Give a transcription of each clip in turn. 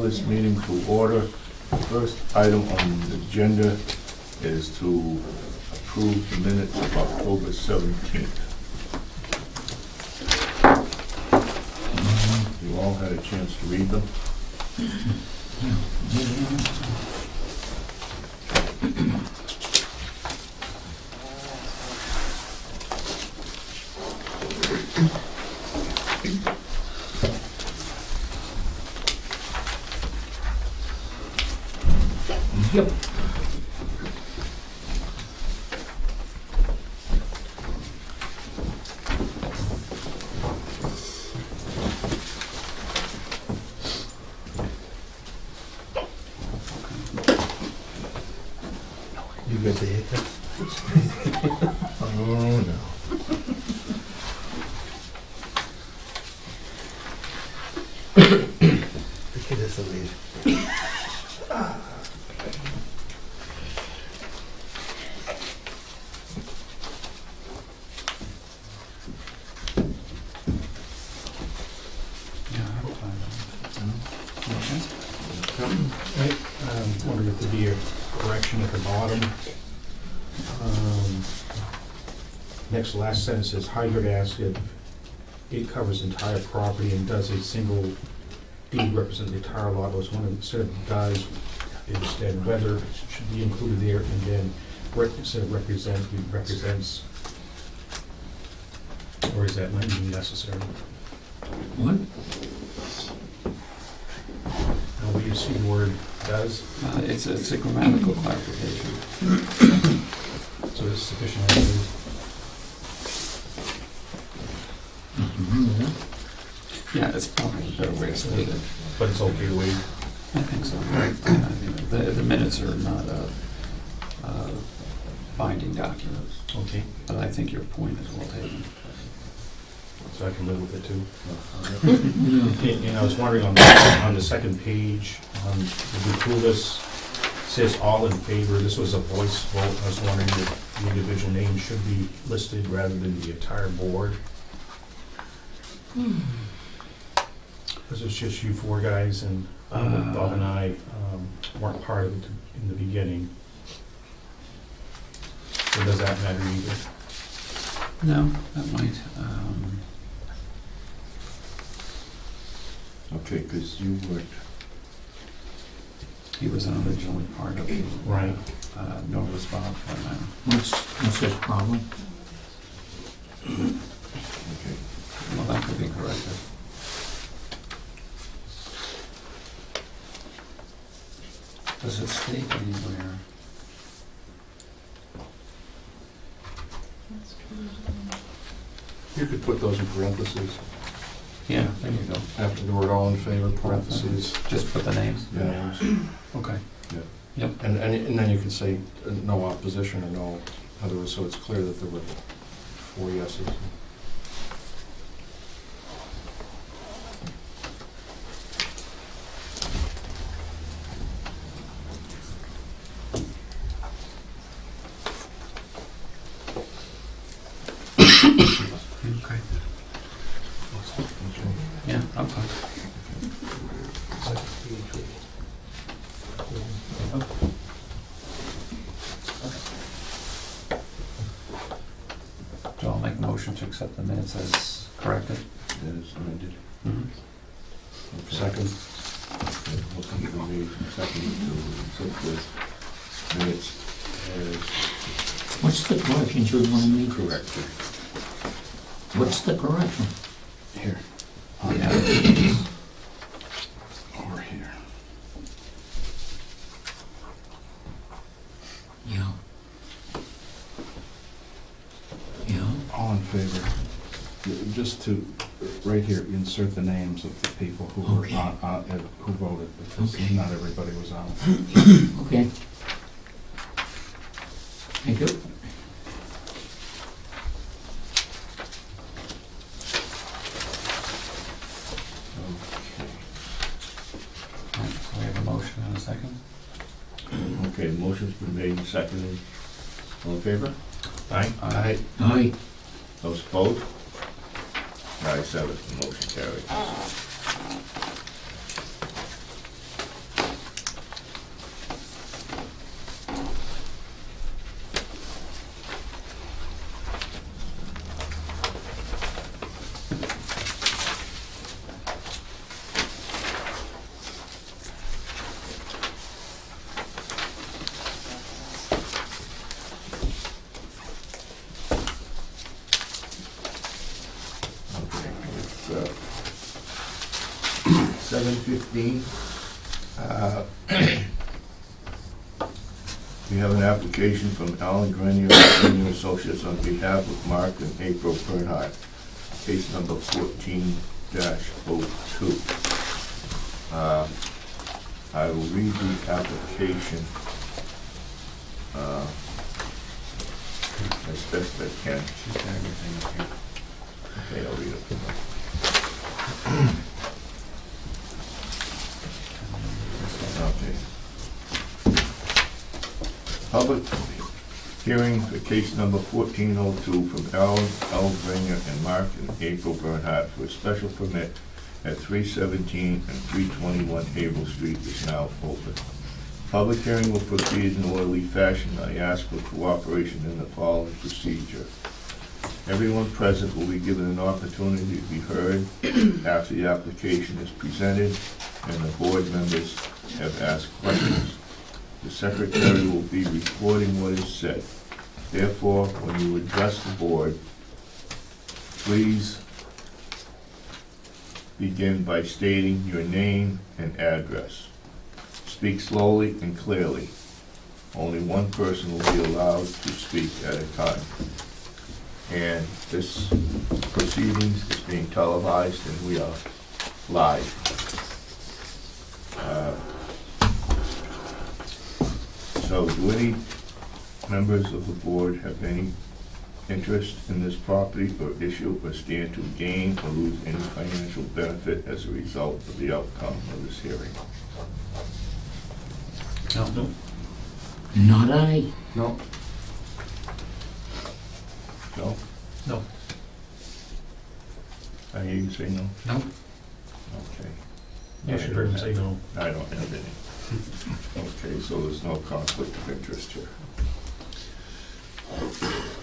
this meeting to order. The first item on the agenda is to approve the minutes of October 17th. You all had a chance to read them? Yep. You got the hiccup? Oh, no. The kid is the lead. Right, wondering if there'd be a correction at the bottom. Next to last sentence says, Hydrick asks if it covers entire property and does a single deed represent the entire lot. I was wondering, instead of does, instead whether should be included there, and then instead of represent, we represents. Or is that might be necessary? What? Now, will you see the word does? It's a grammatical clarification. So it's sufficient as it is. Yeah, it's probably a better way to state it. But it's okay to wait. I think so. I think the minutes are not a binding document, Okay. but I think your point is well taken. So I can live with it too. Yeah. And I was wondering on the second page, the Vitruvis says all in favor. This was a voice vote. I was wondering if the individual name should be listed rather than the entire board. Because it's just you four guys, and Bob and I weren't part of it in the beginning. So does that matter either? No, that might. Okay, because you weren't. He wasn't originally part of it. Right. Nor was Bob for that matter. What's his problem? Okay. Well, that could be corrected. Does it state anywhere? You could put those in parentheses, Yeah, there you go. after the word all in favor, parentheses. Just put the names? Yeah. Okay. And then you can say no opposition or no, in other words, so it's clear that there were 4 yeses. Okay. Yeah, I'm fine. So I'll make a motion to accept the minutes as corrected. As amended. Mm-hmm. Second. Okay, motion to be made and seconded to accept the minutes as What's the correction you want to make? corrected. What's the correction? Here. Yeah. Over here. Yeah. Yeah. All in favor. Just to, right here, insert the names of the people who were Okay. who voted, because Okay. not everybody was on. Okay. Thank you. Okay. So we have a motion and a second? Okay, motion's been made and seconded. All in favor? Aye. Aye. Aye. Those opposed? Ayes have it, the motion carries. 16. We have an application from Alan Grenier, Grenier Associates on behalf of Mark and April Bernhardt, case number 14-02. I will read the application as best I can. Okay, I'll read it. Okay. Public hearing for case number 1402 from Alan L. Grenier and Mark and April Bernhardt for a special permit at 317 and 321 Havel Street is now open. Public hearing will proceed in orderly fashion. I ask for cooperation in the following procedure. Everyone present will be given an opportunity to be heard after the application is presented and the board members have asked questions. The secretary will be recording what is said. Therefore, when you address the board, please begin by stating your name and address. Speak slowly and clearly. Only one person will be allowed to speak at a time. And this proceedings is being televised and we are live. So do any members of the board have any interest in this property or issue or stand to gain or lose any financial benefit as a result of the outcome of this hearing? No. Not I. No. No? No. I hear you say no? No. Okay. You should hear him say no. I don't have any. Okay, so there's no conflict of interest here.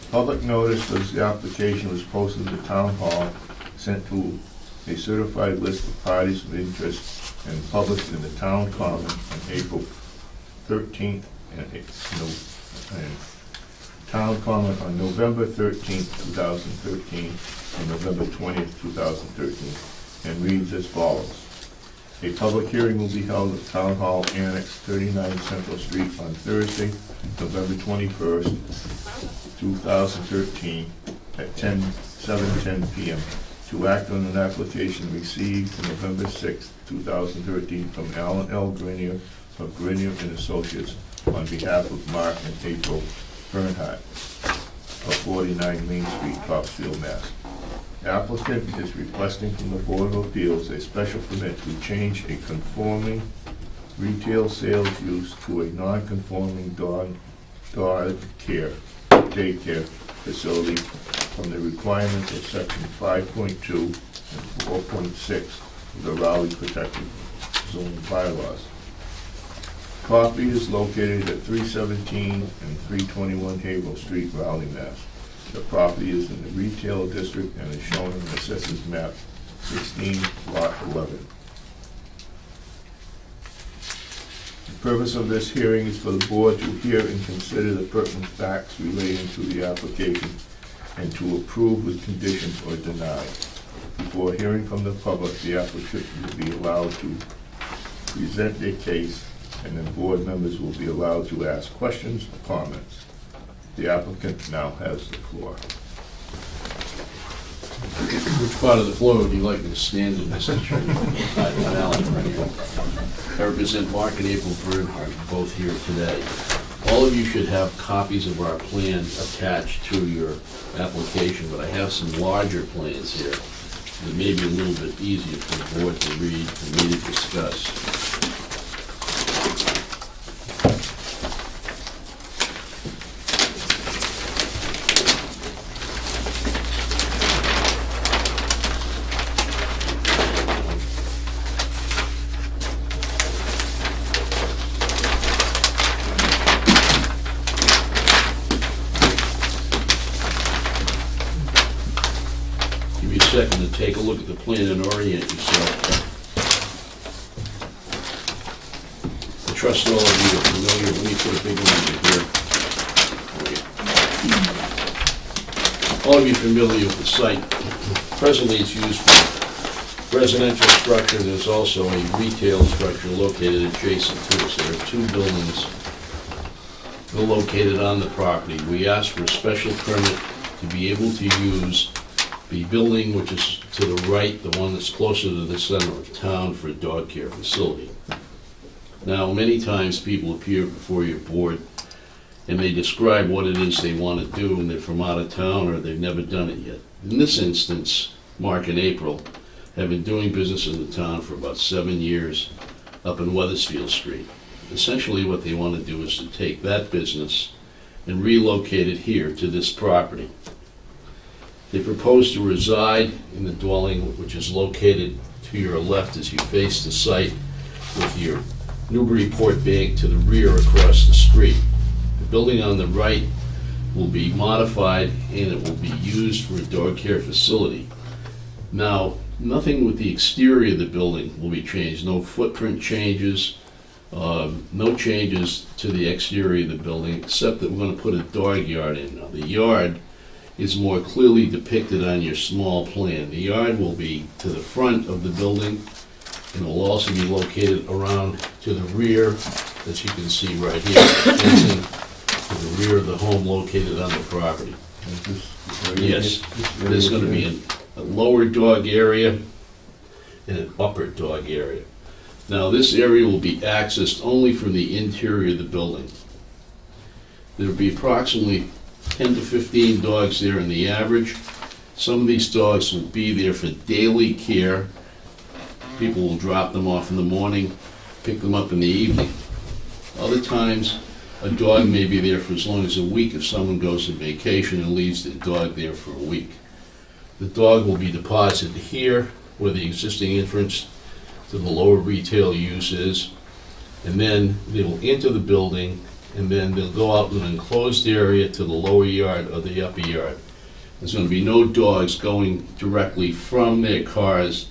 Public notice of the application was posted in the town hall, sent to a certified list of parties of interest, and published in the town common on April 13th and town common on November 13th, 2013, and November 20th, 2013, and reads as follows. A public hearing will be held at Town Hall Annex 39 Central Street on Thursday, November 21st, 2013, at 7:10 p.m. to act on an application received November 6th, 2013, from Alan L. Grenier of Grenier and Associates on behalf of Mark and April Bernhardt of 49 Main Street, Topsfield, Mass. The applicant is requesting from the Board of Appeals a special permit to change a conforming retail sales use to a non-conforming daycare facility from the requirements of section 5.2 and 4.6 of the Raleigh Protected Zone bylaws. Property is located at 317 and 321 Havel Street, Raleigh, Mass. The property is in the retail district and is shown in the Assessors Map 16, Lot 11. The purpose of this hearing is for the board to hear and consider the pertinent facts relating to the application and to approve with conditions or deny. Before hearing from the public, the applicant will be allowed to present their case, and then board members will be allowed to ask questions or comments. The applicant now has the floor. Which part of the floor would you like me to stand in, Mr. Chairman? I'm Alan Grenier. I represent Mark and April Bernhardt, both here today. All of you should have copies of our plan attached to your application, but I have some larger plans here that may be a little bit easier for the board to read and me to discuss. Give me a second to take a look at the plan and orient yourself. I trust all of you are familiar. Let me put a big one here. All of you are familiar with the site. Presently, it's used for residential structure, there's also a retail structure located adjacent to us. There are two buildings that are located on the property. We asked for a special permit to be able to use the building which is to the right, the one that's closer to the center of town, for a dog care facility. Now, many times people appear before your board and they describe what it is they want to do, and they're from out of town or they've never done it yet. In this instance, Mark and April have been doing business in the town for about 7 years up in Weathersfield Street. Essentially what they want to do is to take that business and relocate it here to this property. They propose to reside in the dwelling which is located to your left as you face the site, with your Newburyport Bank to the rear across the street. The building on the right will be modified and it will be used for a dog care facility. Now, nothing with the exterior of the building will be changed, no footprint changes, no changes to the exterior of the building, except that we're going to put a dog yard in. Now, the yard is more clearly depicted on your small plan. The yard will be to the front of the building, and it will also be located around to the rear, as you can see right here, fencing to the rear of the home located on the property. Is this- Yes, this there's going to be a lower dog area and an upper dog area. Now, this area will be accessed only from the interior of the building. There'll be approximately 10 to 15 dogs there in the average. Some of these dogs will be there for daily care. People will drop them off in the morning, pick them up in the evening. Other times, a dog may be there for as long as a week if someone goes on vacation and leaves the dog there for a week. The dog will be deposited here where the existing entrance to the lower retail use is, and then they will enter the building, and then they'll go out in an enclosed area to the lower yard or the upper yard. There's going to be no dogs going directly from their cars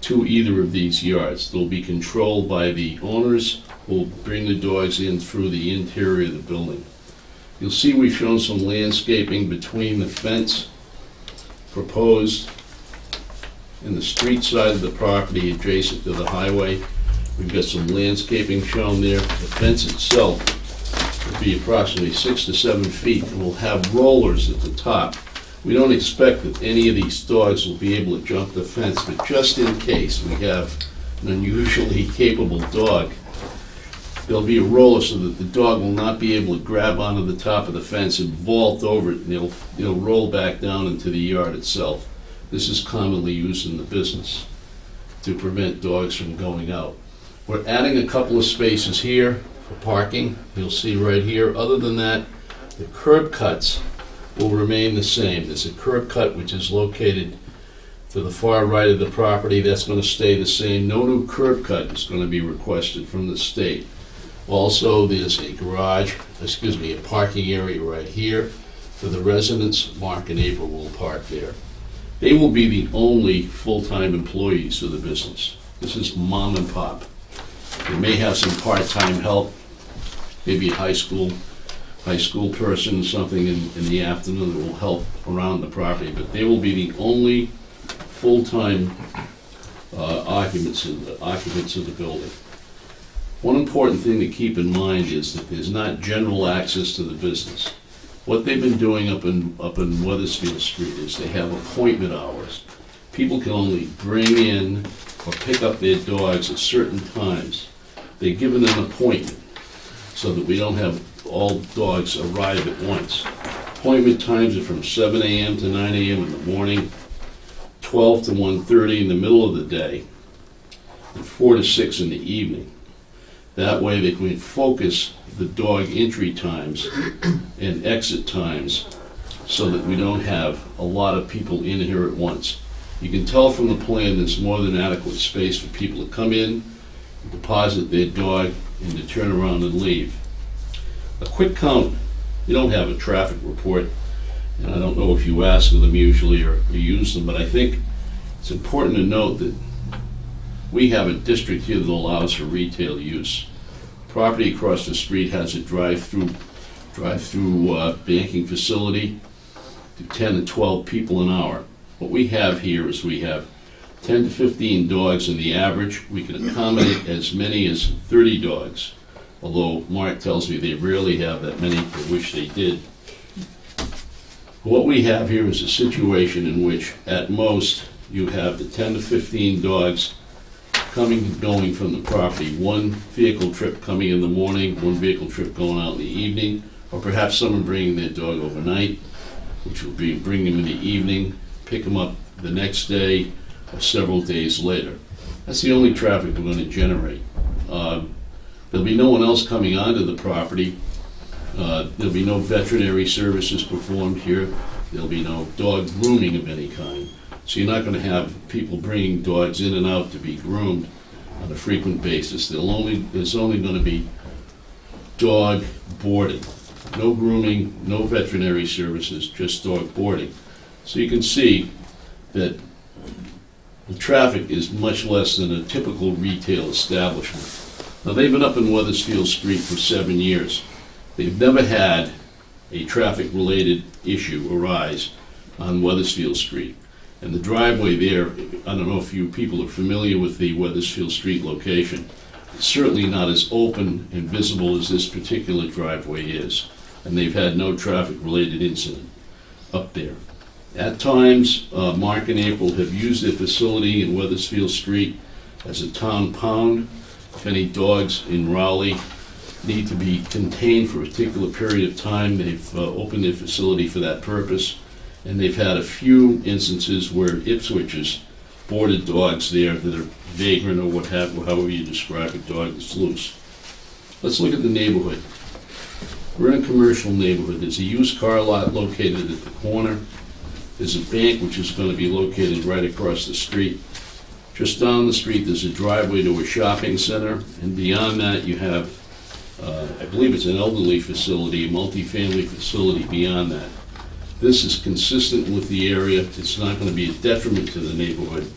to either of these yards. They'll be controlled by the owners, who will bring the dogs in through the interior of the building. You'll see we've shown some landscaping between the fence proposed and the street side of the property adjacent to the highway. We've got some landscaping shown there. The fence itself will be approximately 6 to 7 feet and will have rollers at the top. We don't expect that any of these dogs will be able to jump the fence, but just in case we have an unusually capable dog, there'll be a roller so that the dog will not be able to grab onto the top of the fence and vault over it, and they'll roll back down into the yard itself. This is commonly used in the business to prevent dogs from going out. We're adding a couple of spaces here for parking. You'll see right here. Other than that, the curb cuts will remain the same. There's a curb cut which is located to the far right of the property. That's going to stay the same. No new curb cut is going to be requested from the state. Also, there's a a parking area right here for the residents. Mark and April will park there. They will be the only full-time employees of the business. This is mom and pop. They may have some part-time help, maybe a high school person or something in the afternoon that will help around the property, but they will be the only full-time occupants of the building. One important thing to keep in mind is that there's not general access to the business. What they've been doing up in Weathersfield Street is they have appointment hours. People can only bring in or pick up their dogs at certain times. They're given an appointment so that we don't have all dogs arrive at once. Appointment times are from 7 a.m. to 9 a.m. in the morning, 12 to 1:30 in the middle of the day, and 4 to 6 in the evening. That way they can focus the dog entry times and exit times so that we don't have a lot of people in here at once. You can tell from the plan there's more than adequate space for people to come in, deposit their dog, and to turn around and leave. A quick count. You don't have a traffic report, and I don't know if you ask them usually or use them, but I think it's important to note that we have a district here that allows for retail use. Property across the street has a drive-through banking facility to 10 to 12 people an hour. What we have here is we have 10 to 15 dogs in the average. We can accommodate as many as 30 dogs, although Mark tells me they rarely have that many. I wish they did. What we have here is a situation in which, at most, you have the 10 to 15 dogs coming and going from the property. One vehicle trip coming in the morning, one vehicle trip going out in the evening, or perhaps someone bringing their dog overnight, which will be bring them in the evening, pick them up the next day, or several days later. That's the only traffic we're going to generate. There'll be no one else coming onto the property. There'll be no veterinary services performed here. There'll be no dog grooming of any kind. So you're not going to have people bringing dogs in and out to be groomed on a frequent basis. There's only going to be dog boarding. No grooming, no veterinary services, just dog boarding. So you can see that the traffic is much less than a typical retail establishment. Now, they've been up in Weathersfield Street for 7 years. They've never had a traffic-related issue arise on Weathersfield Street. And the driveway there, I don't know if you people are familiar with the Weathersfield Street location, it's certainly not as open and visible as this particular driveway is. And they've had no traffic-related incident up there. At times, Mark and April have used their facility in Weathersfield Street as a town pound. If any dogs in Raleigh need to be contained for a particular period of time, they've opened their facility for that purpose. And they've had a few instances where Ipswich has boarded dogs there that are vagrant or what have, however you describe a dog that's loose. Let's look at the neighborhood. We're in a commercial neighborhood. There's a used car lot located at the corner. There's a bank which is going to be located right across the street. Just down the street, there's a driveway to a shopping center, and beyond that, you have, I believe it's an elderly facility, a multifamily facility beyond that. This is consistent with the area. It's not going to be a detriment to the neighborhood.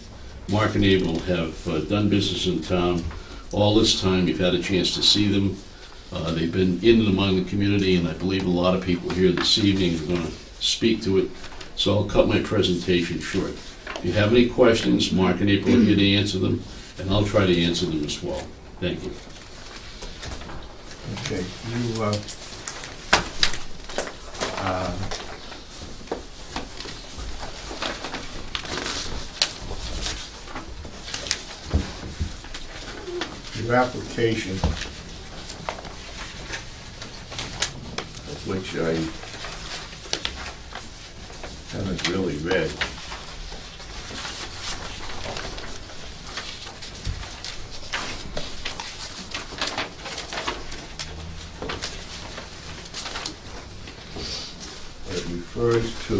Mark and Abel have done business in town all this time. You've had a chance to see them. They've been in and among the community, and I believe a lot of people here this evening are going to speak to it. So I'll cut my presentation short. If you have any questions, Mark and April are here to answer them, and I'll try to answer them as well. Thank you. Okay, your application, which I haven't really read. It refers to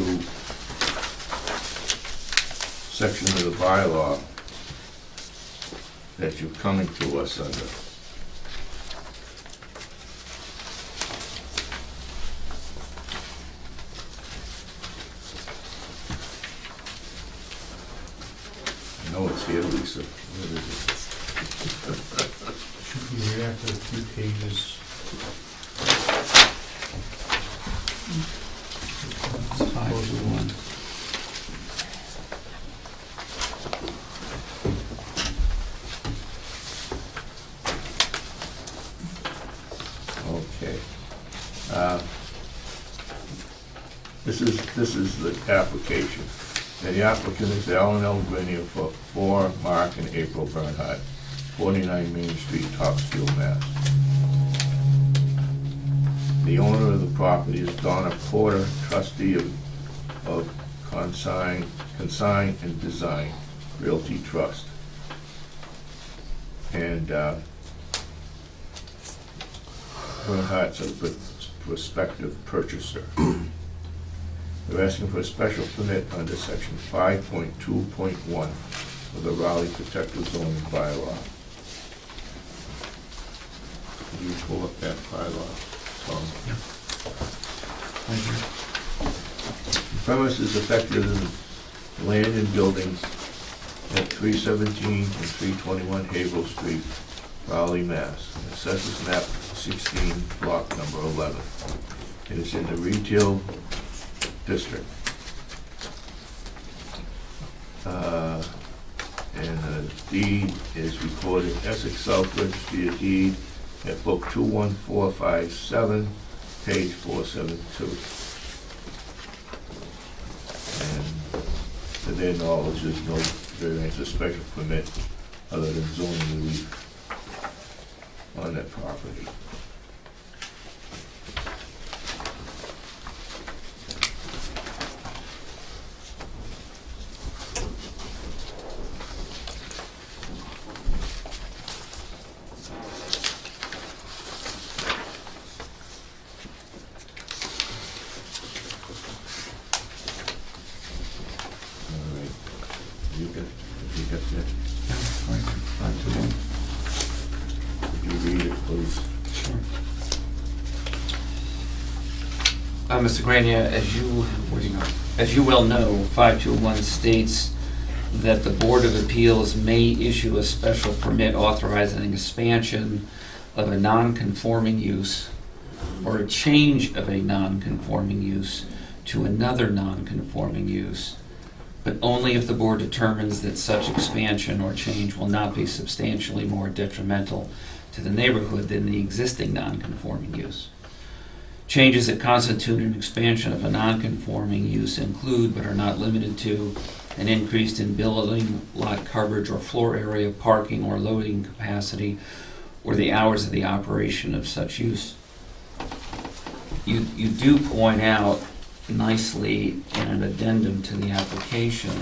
section of the bylaw that you're coming to us under. I know it's here, Lisa. Where is it? Should be right after a few pages. It's 5 to 1. Okay. This is the application. And the applicant is Alan L. Grenier for Mark and April Bernhardt, 49 Main Street, Topsfield, Mass. The owner of the property is Donna Porter, trustee of Consign and Design Realty Trust. And Bernhardt's a prospective purchaser. They're asking for a special permit under section 5.2.1 of the Raleigh Protective Zoning Bylaw. Can you pull up that bylaw, Tom? Thank you. Premises affected in land and buildings at 317 and 321 Haverhill Street, Raleigh, Mass. Assessors map 16, block number 11. It is in the retail district. And the deed is recorded Essex South Registry of Deed at book 21457, page 472. And to their knowledge, there's no variance or special permit other than zoning relief on that property. All right. You got that? Could you read it, please? Mr. Grania, as you well know, 521 states that the Board of Appeals may issue a special permit authorizing expansion of a non-conforming use or a change of a non-conforming use to another non-conforming use, but only if the board determines that such expansion or change will not be substantially more detrimental to the neighborhood than the existing non-conforming use. Changes that constitute an expansion of a non-conforming use include, but are not limited to, an increase in building lot coverage or floor area, parking or loading capacity, or the hours of the operation of such use. You do point out nicely in an addendum to the application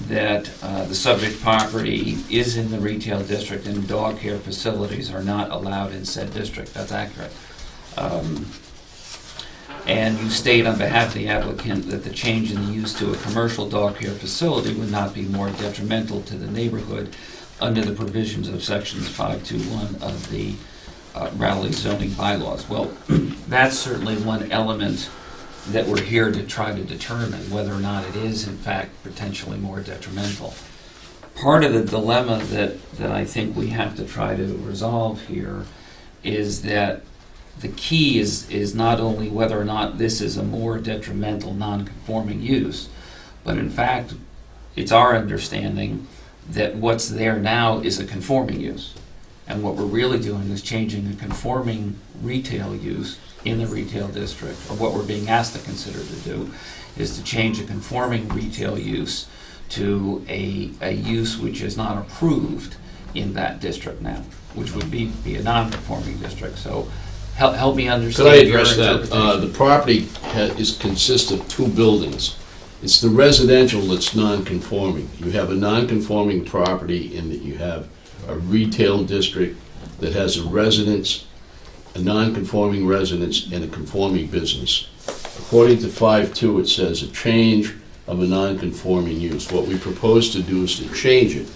that the subject property is in the retail district and dog care facilities are not allowed in said district. That's accurate. And you state on behalf of the applicant that the change in the use to a commercial dog care facility would not be more detrimental to the neighborhood under the provisions of sections 521 of the Raleigh zoning bylaws. Well, that's certainly one element that we're here to try to determine whether or not it is in fact potentially more detrimental. Part of the dilemma that I think we have to try to resolve here is that the key is not only whether or not this is a more detrimental non-conforming use, but in fact it's our understanding that what's there now is a conforming use. And what we're really doing is changing a conforming retail use in the retail district, or what we're being asked to consider to do, is to change a conforming retail use to a use which is not approved in that district now, which would be a non-conforming district. So help me understand. Could I address your that? interpretation. The property consists of two buildings. It's the residential that's non-conforming. You have a non-conforming property in that you have a retail district that has a residence, a non-conforming residence, and a conforming business. According to 5.2, it says a change of a non-conforming use. What we propose to do is to change it.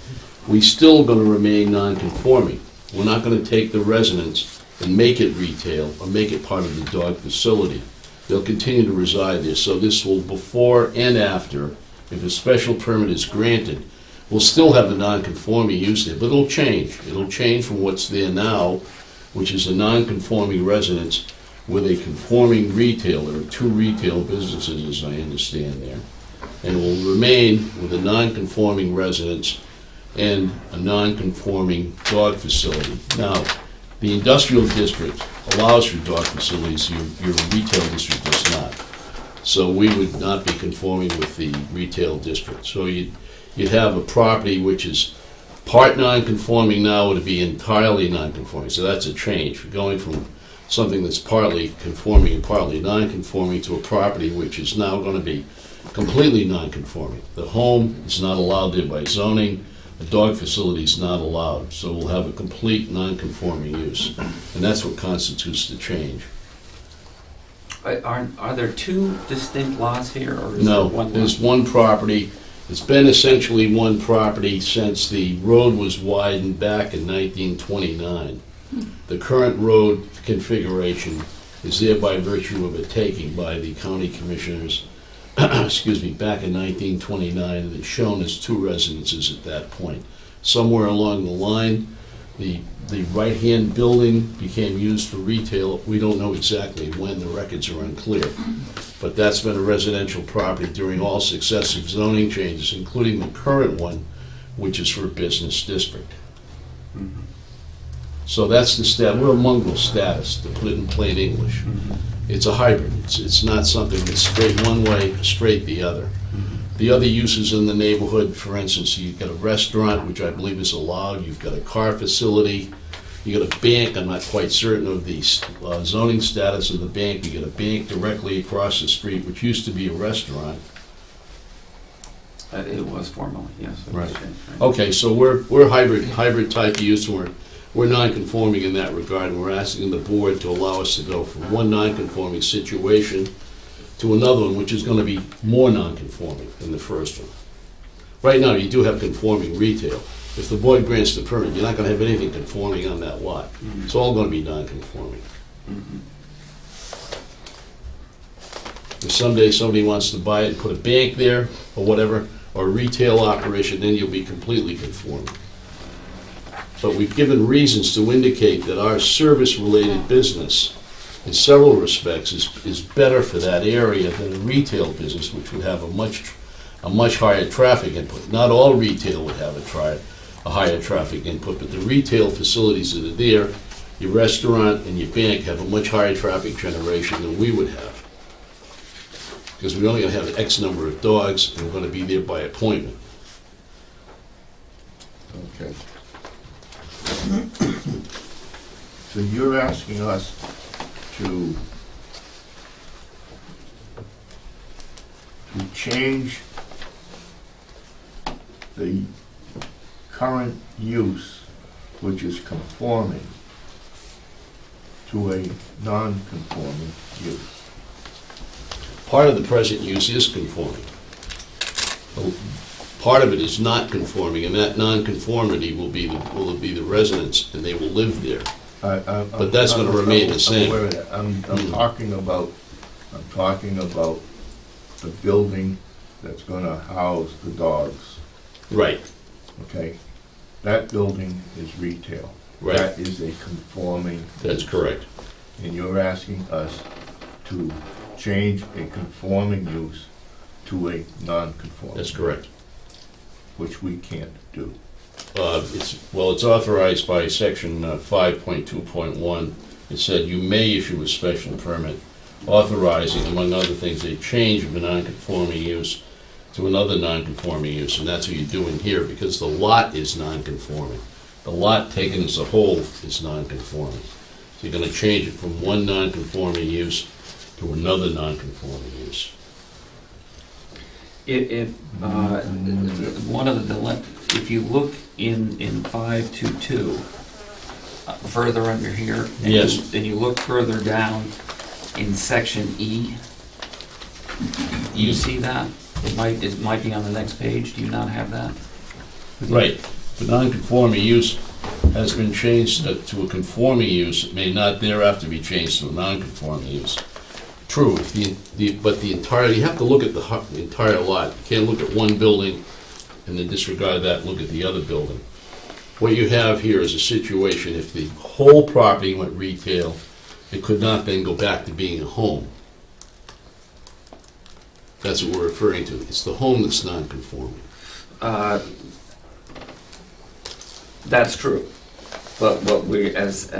We're still going to remain non-conforming. We're not going to take the residence and make it retail or make it part of the dog facility. They'll continue to reside there. So this will, before and after, if a special permit is granted, we'll still have a non-conforming use there, but it'll change. It'll change from what's there now, which is a non-conforming residence with a conforming retail. There are two retail businesses, as I understand there. And it will remain with a non-conforming residence and a non-conforming dog facility. Now, the industrial district allows for dog facilities, your retail district does not. So we would not be conforming with the retail district. So you'd have a property which is part non-conforming now to be entirely non-conforming. So that's a change. We're going from something that's partly conforming and partly non-conforming to a property which is now going to be completely non-conforming. The home is not allowed there by zoning. The dog facility is not allowed. So we'll have a complete non-conforming use. And that's what constitutes the change. Are there two distinct lots here, or is No, there one there's lot? one property. It's been essentially one property since the road was widened back in 1929. The current road configuration is there by virtue of a taking by the county commissioners, excuse me, back in 1929, and it's shown as two residences at that point. Somewhere along the line, The right-hand building became used for retail. We don't know exactly when, the records are unclear. But that's been a residential property during all successive zoning changes, including the current one, which is for a business district. So that's the we're a mongrel status, to put it in plain English. It's a hybrid. It's not something that's straight one way, straight the other. The other uses in the neighborhood, for instance, you've got a restaurant, which I believe is allowed, you've got a car facility, you got a bank, I'm not quite certain of the zoning status of the bank, you got a bank directly across the street, which used to be a restaurant. It was formerly, yes. it was Right. changed, right? Okay, so we're hybrid type use, and we're non-conforming in that regard, and we're asking the board to allow us to go from one non-conforming situation to another one, which is gonna be more non-conforming than the first one. Right now, you do have conforming retail. If the board grants the permit, you're not gonna have anything conforming on that lot. It's all gonna be non-conforming. If someday somebody wants to buy it and put a bank there, or whatever, or a retail operation, then you'll be completely conforming. But we've given reasons to indicate that our service-related business, in several respects, is better for that area than a retail business, which would have a much higher traffic input. Not all retail would have a higher traffic input, but the retail facilities that are there, your restaurant and your bank, have a much higher traffic generation than we would have. Because we're only gonna have X number of dogs, and we're gonna be there by appointment. Okay. So you're asking us to change the current use, which is conforming, to a non-conforming use. Part of the present use is conforming. Part of it is not conforming, and that non-conformity will be the residents, and they will live there. But that's gonna remain the same. I'm aware of that. I'm talking about the building that's gonna house the dogs, Right, okay? That building is retail. right, That is a conforming. that's correct. And you're asking us to change a conforming use to a non-conforming. That's correct. Which we can't do. It's authorized by section 5.2.1. It said you may issue a special permit authorizing, among other things, a change of a non-conforming use to another non-conforming use, and that's what you're doing here, because the lot is non-conforming. The lot taken as a whole is non-conforming. So you're gonna change it from one non-conforming use to another non-conforming use. If you look in 522, further under here. and Yes. And you look further down in section E, you see that? It might be on the next page, do you not have that? Right. The non-conforming use has been changed to a conforming use. It may not thereafter be changed to a non-conforming use. True, but the entire, you have to look at the entire lot. You can't look at one building and then disregard that, look at the other building. What you have here is a situation, if the whole property went retail, it could not then go back to being a home. That's what we're referring to. It's the home that's non-conforming. That's true. But what we, as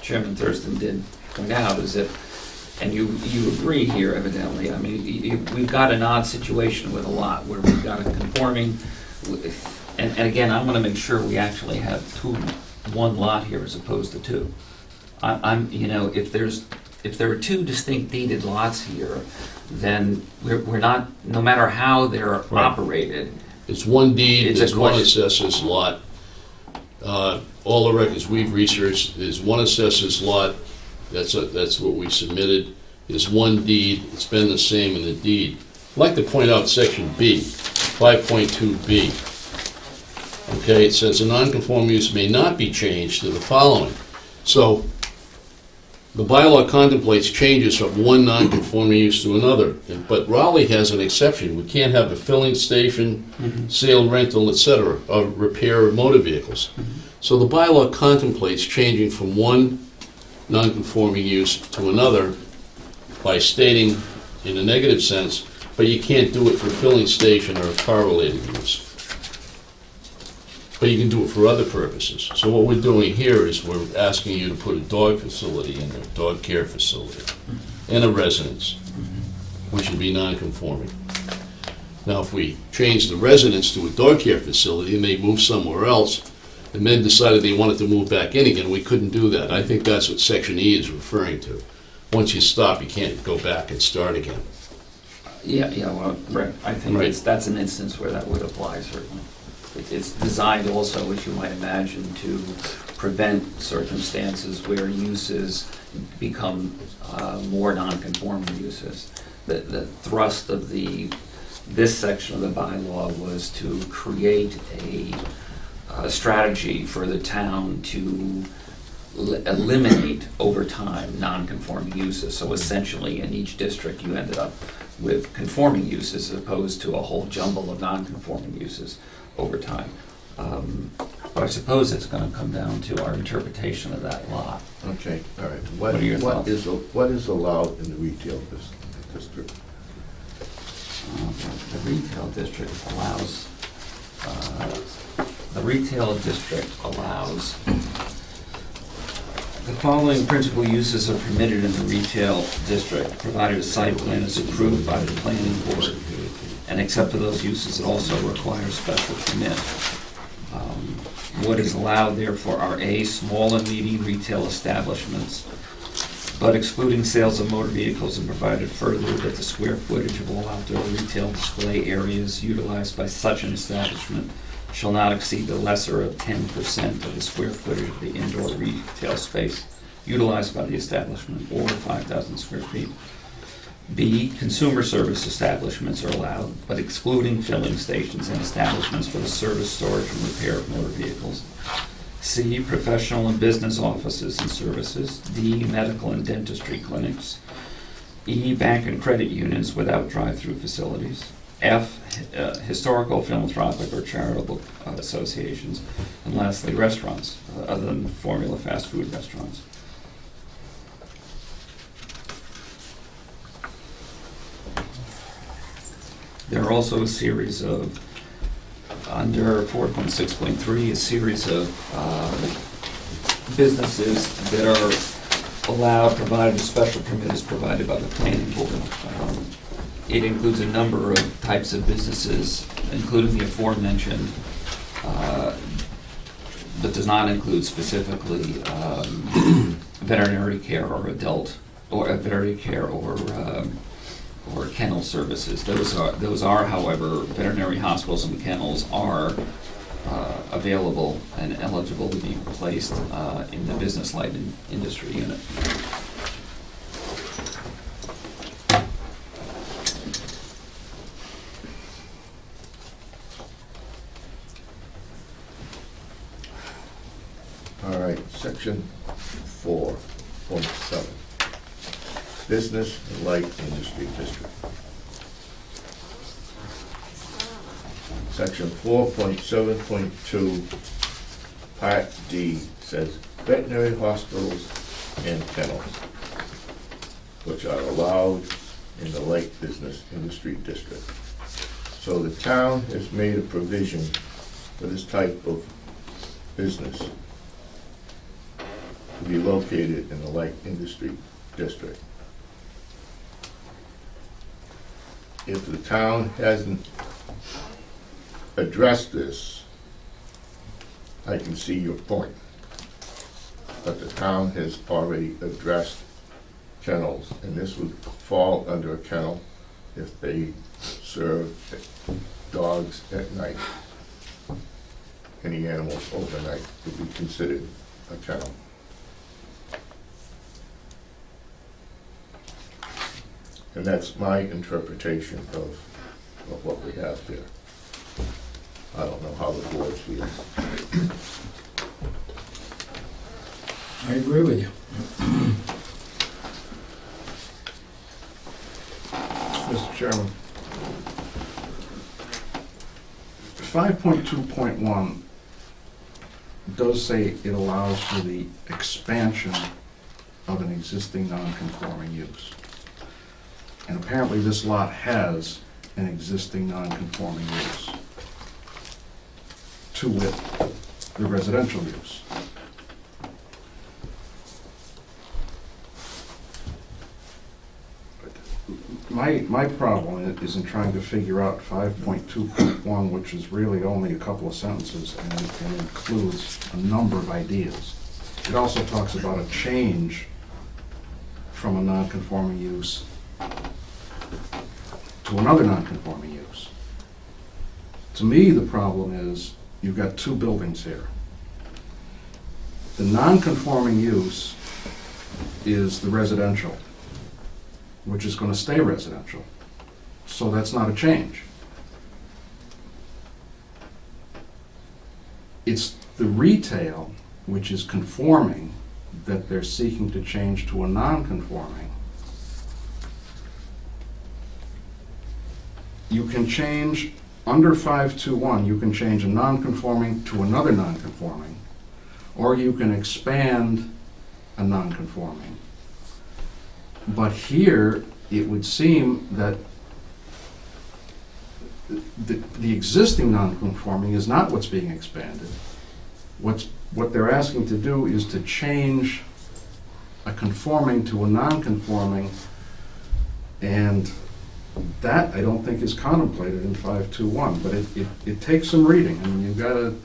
Chairman Thurston did point out, is that, and you agree here evidently, I mean, we've got an odd situation with a lot where we've got a conforming, and again, I'm gonna make sure we actually have one lot here as opposed to two. If there are two distinct deeded lots here, then we're not, no matter how they're Right. operated. It's one deed, It's a there's one question. assessor's lot. All the records we've researched, there's one assessor's lot, that's what we submitted. There's one deed, it's been the same in the deed. I'd like to point out section B, 5.2B. Okay, it says a non-conforming use may not be changed to the following. So, the bylaw contemplates changes from one non-conforming use to another, but Raleigh has an exception. We can't have a filling station, sale, rental, etc., of repair of motor vehicles. So the bylaw contemplates changing from one non-conforming use to another by stating, in a negative sense, but you can't do it for filling station or car-related use. But you can do it for other purposes. So what we're doing here is we're asking you to put a dog facility in there, dog care facility, and a residence, which would be non-conforming. Now, if we change the residence to a dog care facility and they move somewhere else, and then decided they wanted to move back in again, we couldn't do that. I think that's what Section E is referring to. Once you stop, you can't go back and start again. Yeah, well, right, I think Right. that's an instance where that would apply, certainly. It's designed also, as you might imagine, to prevent circumstances where uses become more non-conforming uses. The thrust of this section of the bylaw was to create a strategy for the town to eliminate over time non-conforming uses. So essentially, in each district, you ended up with conforming uses as opposed to a whole jumble of non-conforming uses over time. But I suppose it's going to come down to our interpretation of that law. Okay, all right. What are your thoughts? What is allowed in the retail district? The retail district allows, the following principal uses are permitted in the retail district, provided a site plan is approved by the planning board. And except for those uses, it also requires special permit. What is allowed therefore are A, small and medium retail establishments, but excluding sales of motor vehicles, and provided further that the square footage of all outdoor retail display areas utilized by such an establishment shall not exceed the lesser of 10% of the square footage of the indoor retail space utilized by the establishment, or 5,000 square feet. B, consumer service establishments are allowed, but excluding filling stations and establishments for the service, storage, and repair of motor vehicles. C, professional and business offices and services. D, medical and dentistry clinics. E, bank and credit unions without drive-through facilities. F, historical, philanthropic, or charitable associations. And lastly, restaurants, other than formula fast food restaurants. There are also a series of, under 4.6.3, a series of businesses that are allowed, provided a special permit is provided by the planning board. It includes a number of types of businesses, including the aforementioned, but does not include specifically veterinary care or adult, or veterinary care or kennel services. Those are, however, veterinary hospitals and kennels are available and eligible to be placed in the business light industry unit. All right, section 4.7. Business and light industry district. Section 4.7.2, Part D says veterinary hospitals and kennels, which are allowed in the light business industry district. So the town has made a provision for this type of business to be located in the light industry district. If the town hasn't addressed this, I can see your point. But the town has already addressed kennels, and this would fall under a kennel if they serve dogs at night. Any animals overnight would be considered a kennel. And that's my interpretation of what we have here. I don't know how the board feels. I agree with you. Mr. Chairman. 5.2.1 does say it allows for the expansion of an existing non-conforming use. And apparently this lot has an existing non-conforming use, to wit, the residential use. My problem is in trying to figure out 5.2.1, which is really only a couple of sentences and includes a number of ideas. It also talks about a change from a non-conforming use to another non-conforming use. To me, the problem is you've got two buildings here. The non-conforming use is the residential, which is going to stay residential. So that's not a change. It's the retail, which is conforming, that they're seeking to change to a non-conforming. You can change, under 521, you can change a non-conforming to another non-conforming, or you can expand a non-conforming. But here, it would seem that the existing non-conforming is not what's being expanded. What they're asking to do is to change a conforming to a non-conforming, and that I don't think is contemplated in 521, but it takes some reading. I mean, you've got to,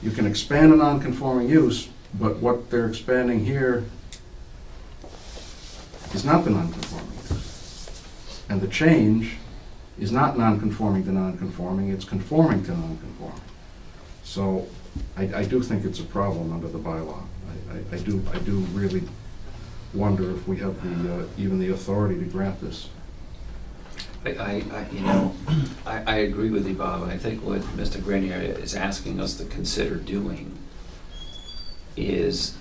you can expand a non-conforming use, but what they're expanding here is not the non-conforming use. And the change is not non-conforming to non-conforming, it's conforming to non-conforming. So I do think it's a problem under the bylaw. I do really wonder if we have even the authority to grant this. I agree with you, Bob. I think what Mr. Grenier is asking us to consider doing is,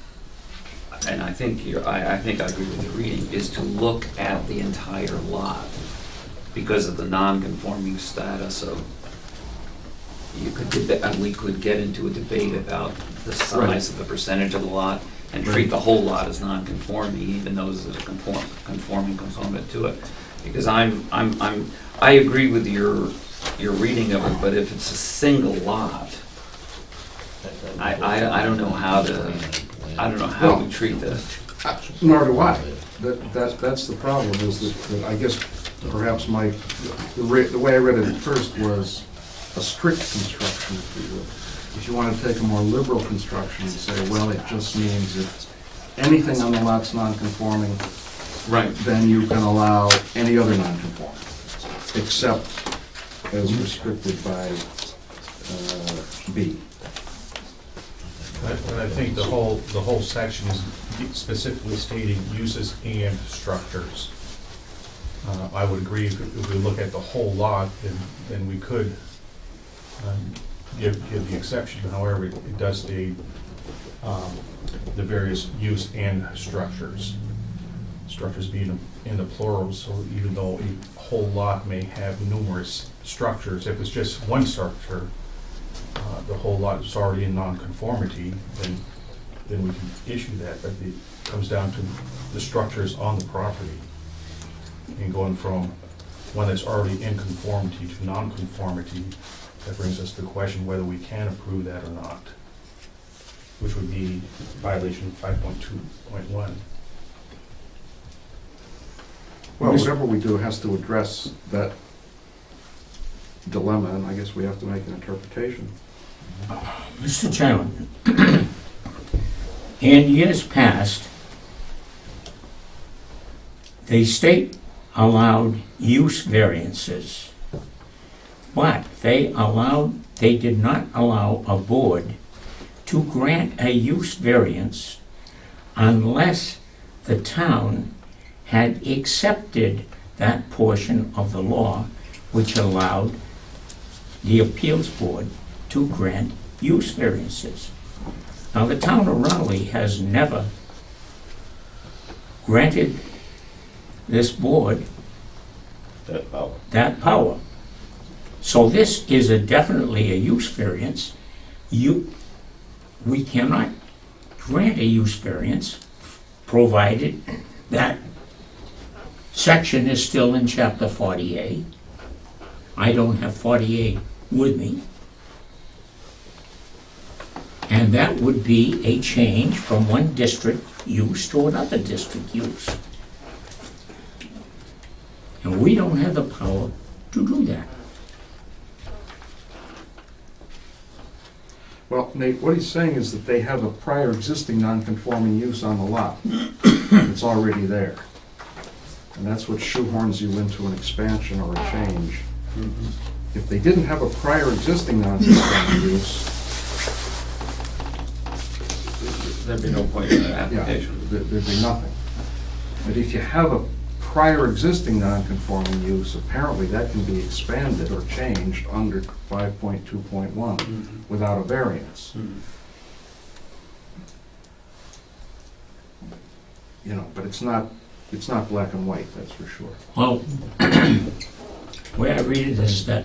and I think I think I agree with the reading, is to look at the entire lot because of the non-conforming status of. We could get into a debate about the size of the percentage of the lot and treat the whole lot as non-conforming, even though there's a conforming component to it. Because I agree with your reading of it, but if it's a single lot, I don't know how we treat this. Nor do I. That's the problem, is that I guess perhaps the way I read it at first was a strict construction, if you will. If you want to take a more liberal construction and say, well, it just means if anything on the lot's non-conforming, Right. then you can allow any other non-conforming, except as restricted by B. And I think the whole section is specifically stating uses and structures. I would agree, if we look at the whole lot, then we could give the exception. However, it does state the various use and structures. Structures being in the plural, so even though a whole lot may have numerous structures, if it's just one structure, the whole lot is already in non-conformity, then we can issue that. But it comes down to the structures on the property, and going from one that's already in conformity to non-conformity. That brings us to the question whether we can approve that or not, which would be violation of 5.2.1. Well, whatever we do has to address that dilemma, and I guess we have to make an interpretation. Mr. Chairman, in years past, the state allowed use variances, but they did not allow a board to grant a use variance unless the town had accepted that portion of the law which allowed the appeals board to grant use variances. Now, the town of Raleigh has never granted this board that power. So this is definitely a use variance we cannot grant a use variance provided that section is still in chapter 40A. I don't have 40A with me. And that would be a change from one district use to another district use. And we don't have the power to do that. Well, Nate, what he's saying is that they have a prior existing non-conforming use on the lot. It's already there. And that's what shoehorns you into an expansion or a change. If they didn't have a prior existing non-conforming use, There'd be no point in that yeah, application. there'd be nothing. But if you have a prior existing non-conforming use, apparently that can be expanded or changed under 5.2.1 without a variance. You know, but it's not black and white, that's for sure. Well, the way I read it is that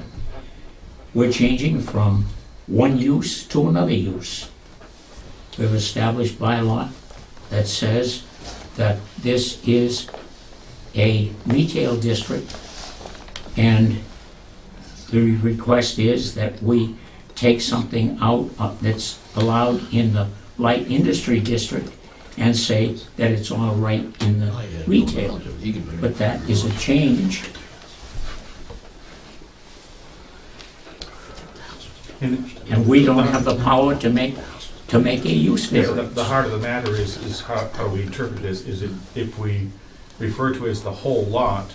we're changing from one use to another use. We've established bylaw that says that this is a retail district, and the request is that we take something out that's allowed in the light industry district and say that it's all right in the retail. But that is a change. And we don't have the power to make a use variance. The heart of the matter is how we interpret this, is it, if we refer to it as the whole lot,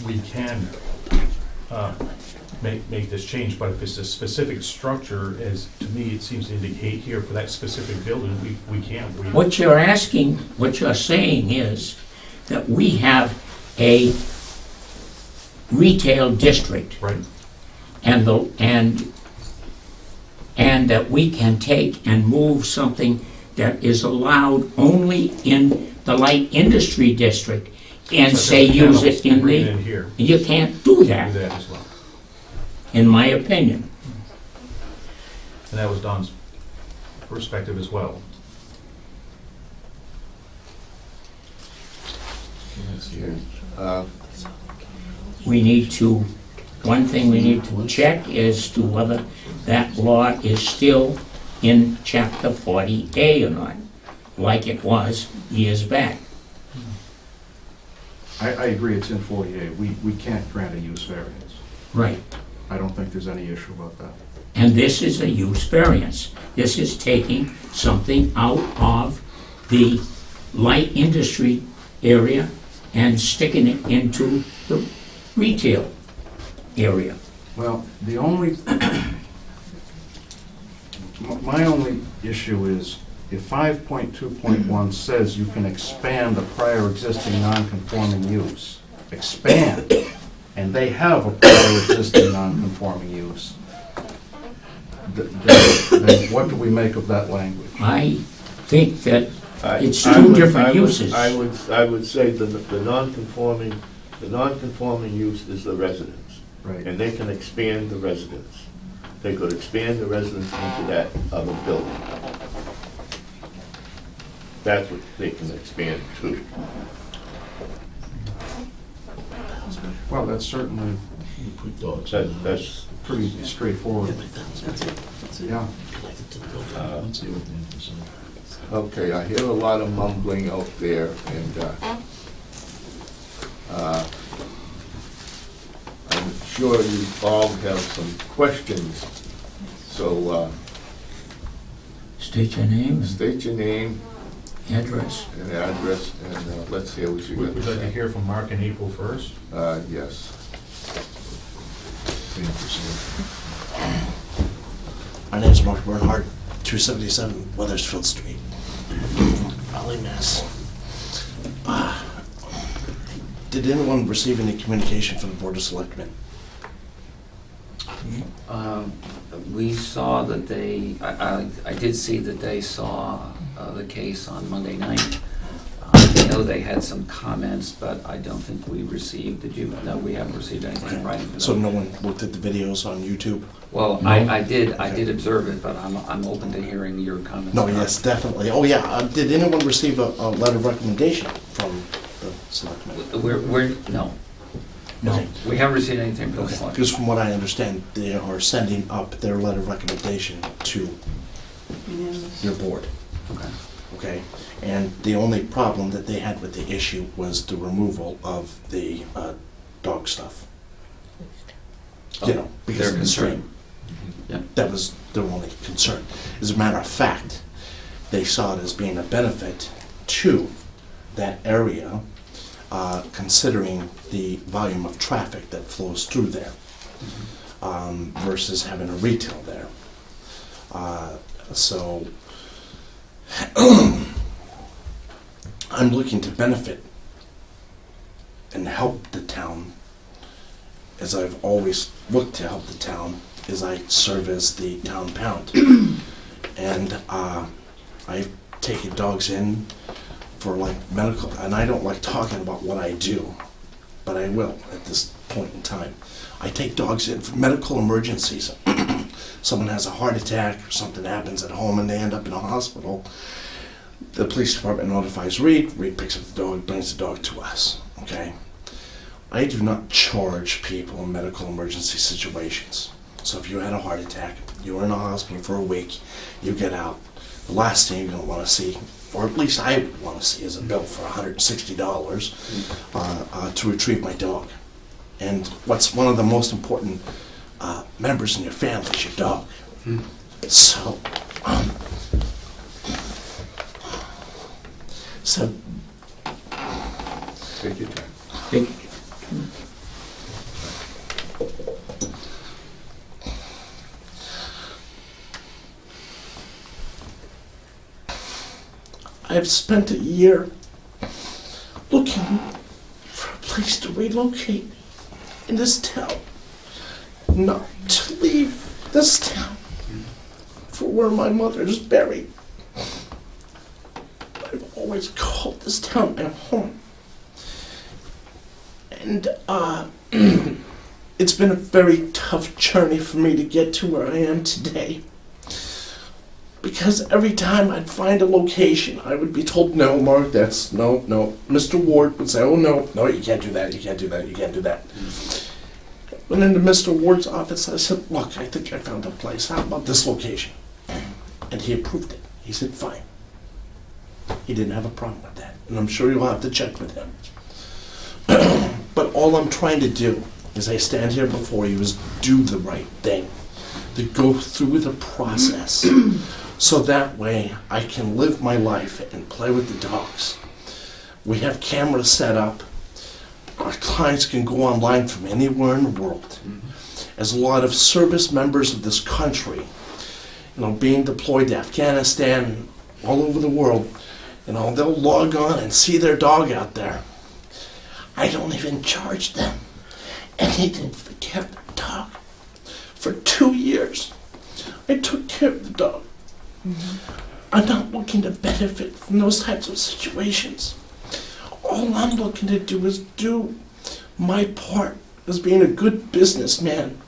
we can make this change, but if it's a specific structure, as to me, it seems to indicate here for that specific building, we can't. What you're asking, what you're saying is that we have a retail district, Right. and that we can take and move something that is allowed only in the light industry district and say use it in Bring it the, in here, you can't do do that, that as well. in my opinion. And that was Don's perspective as well. We need to, one thing we need to check is to whether that law is still in chapter 40A or not, like it was years back. I agree, it's in 48. We can't grant a use variance. Right. I don't think there's any issue about that. And this is a use variance. This is taking something out of the light industry area and sticking it into the retail area. Well, the only, my only issue is if 5.2.1 says you can expand a prior existing non-conforming use, expand, and they have a prior existing non-conforming use, then what do we make of that language? I think that it's I two would- different I would- uses. I would say the non-conforming use is the residence, Right. and they can expand the residence. They could expand the residence into that other building. That's what they can expand to. Well, that's certainly That's, pretty straightforward. Yeah. okay, I hear a lot of mumbling out there, and I'm sure you all have some questions, so State your name state your name and address. and address, and let's hear what you got Would to you like to say. hear from Mark and April first? Yes. My name is Mark Bernhardt, 277 Weathersfield Street, Raleigh, Mass. Did anyone receive any communication from the Board of Selectmen? We saw that I did see that they saw the case on Monday night. They know they had some comments, but I don't think we received, did you? No, we haven't received anything in writing. So no one looked at the videos on YouTube? Well, No. I did observe it, but I'm open to hearing your comments. No, about it. yes, definitely. Oh, yeah, did anyone receive a letter of recommendation from the selectmen? No, No. we haven't received anything from the Okay, select. because from what I understand, they are sending up their letter of recommendation to your board, Okay. okay? And the only problem that they had with the issue was the removal of the dog stuff. You know, because Their of the stream. Yeah. That was their only concern. As a matter of fact, they saw it as being a benefit to that area, considering the volume of traffic that flows through there, versus having a retail there. So, I'm looking to benefit and help the town, as I've always looked to help the town, as I serve as the town pound. And I've taken dogs in for like medical, and I don't like talking about what I do, but I will at this point in time. I take dogs in for medical emergencies. Someone has a heart attack or something happens at home and they end up in a hospital. The police department notifies Reed. Reed picks up the dog, brings the dog to us, okay? I do not charge people in medical emergency situations. So if you had a heart attack, you were in a hospital for a week, you get out, the last thing you're going to want to see, or at least I would want to see, is a bill for $160 to retrieve my dog. And what's one of the most important members in your family is your dog. So, Take your time. Big- I've spent a year looking for a place to relocate in this town, not to leave this town for where my mother is buried. I've always called this town my home. And it's been a very tough journey for me to get to where I am today. Because every time I'd find a location, I would be told, no, Mark, that's, no. Mr. Ward would say, oh, no, you can't do that, you can't do that, you can't do that. Went into Mr. Ward's office, I said, look, I think I found a place. How about this location? And he approved it. He said, fine. He didn't have a problem with that. And I'm sure you'll have to check with him. But all I'm trying to do, as I stand here before you, is do the right thing. To go through the process. So that way I can live my life and play with the dogs. We have cameras set up. Our clients can go online from anywhere in the world. As a lot of service members of this country, being deployed to Afghanistan, all over the world, they'll log on and see their dog out there. I don't even charge them anything for the care of their dog. For 2 years, I took care of the dog. I'm not looking to benefit from those types of situations. All I'm looking to do is do my part as being a good businessman.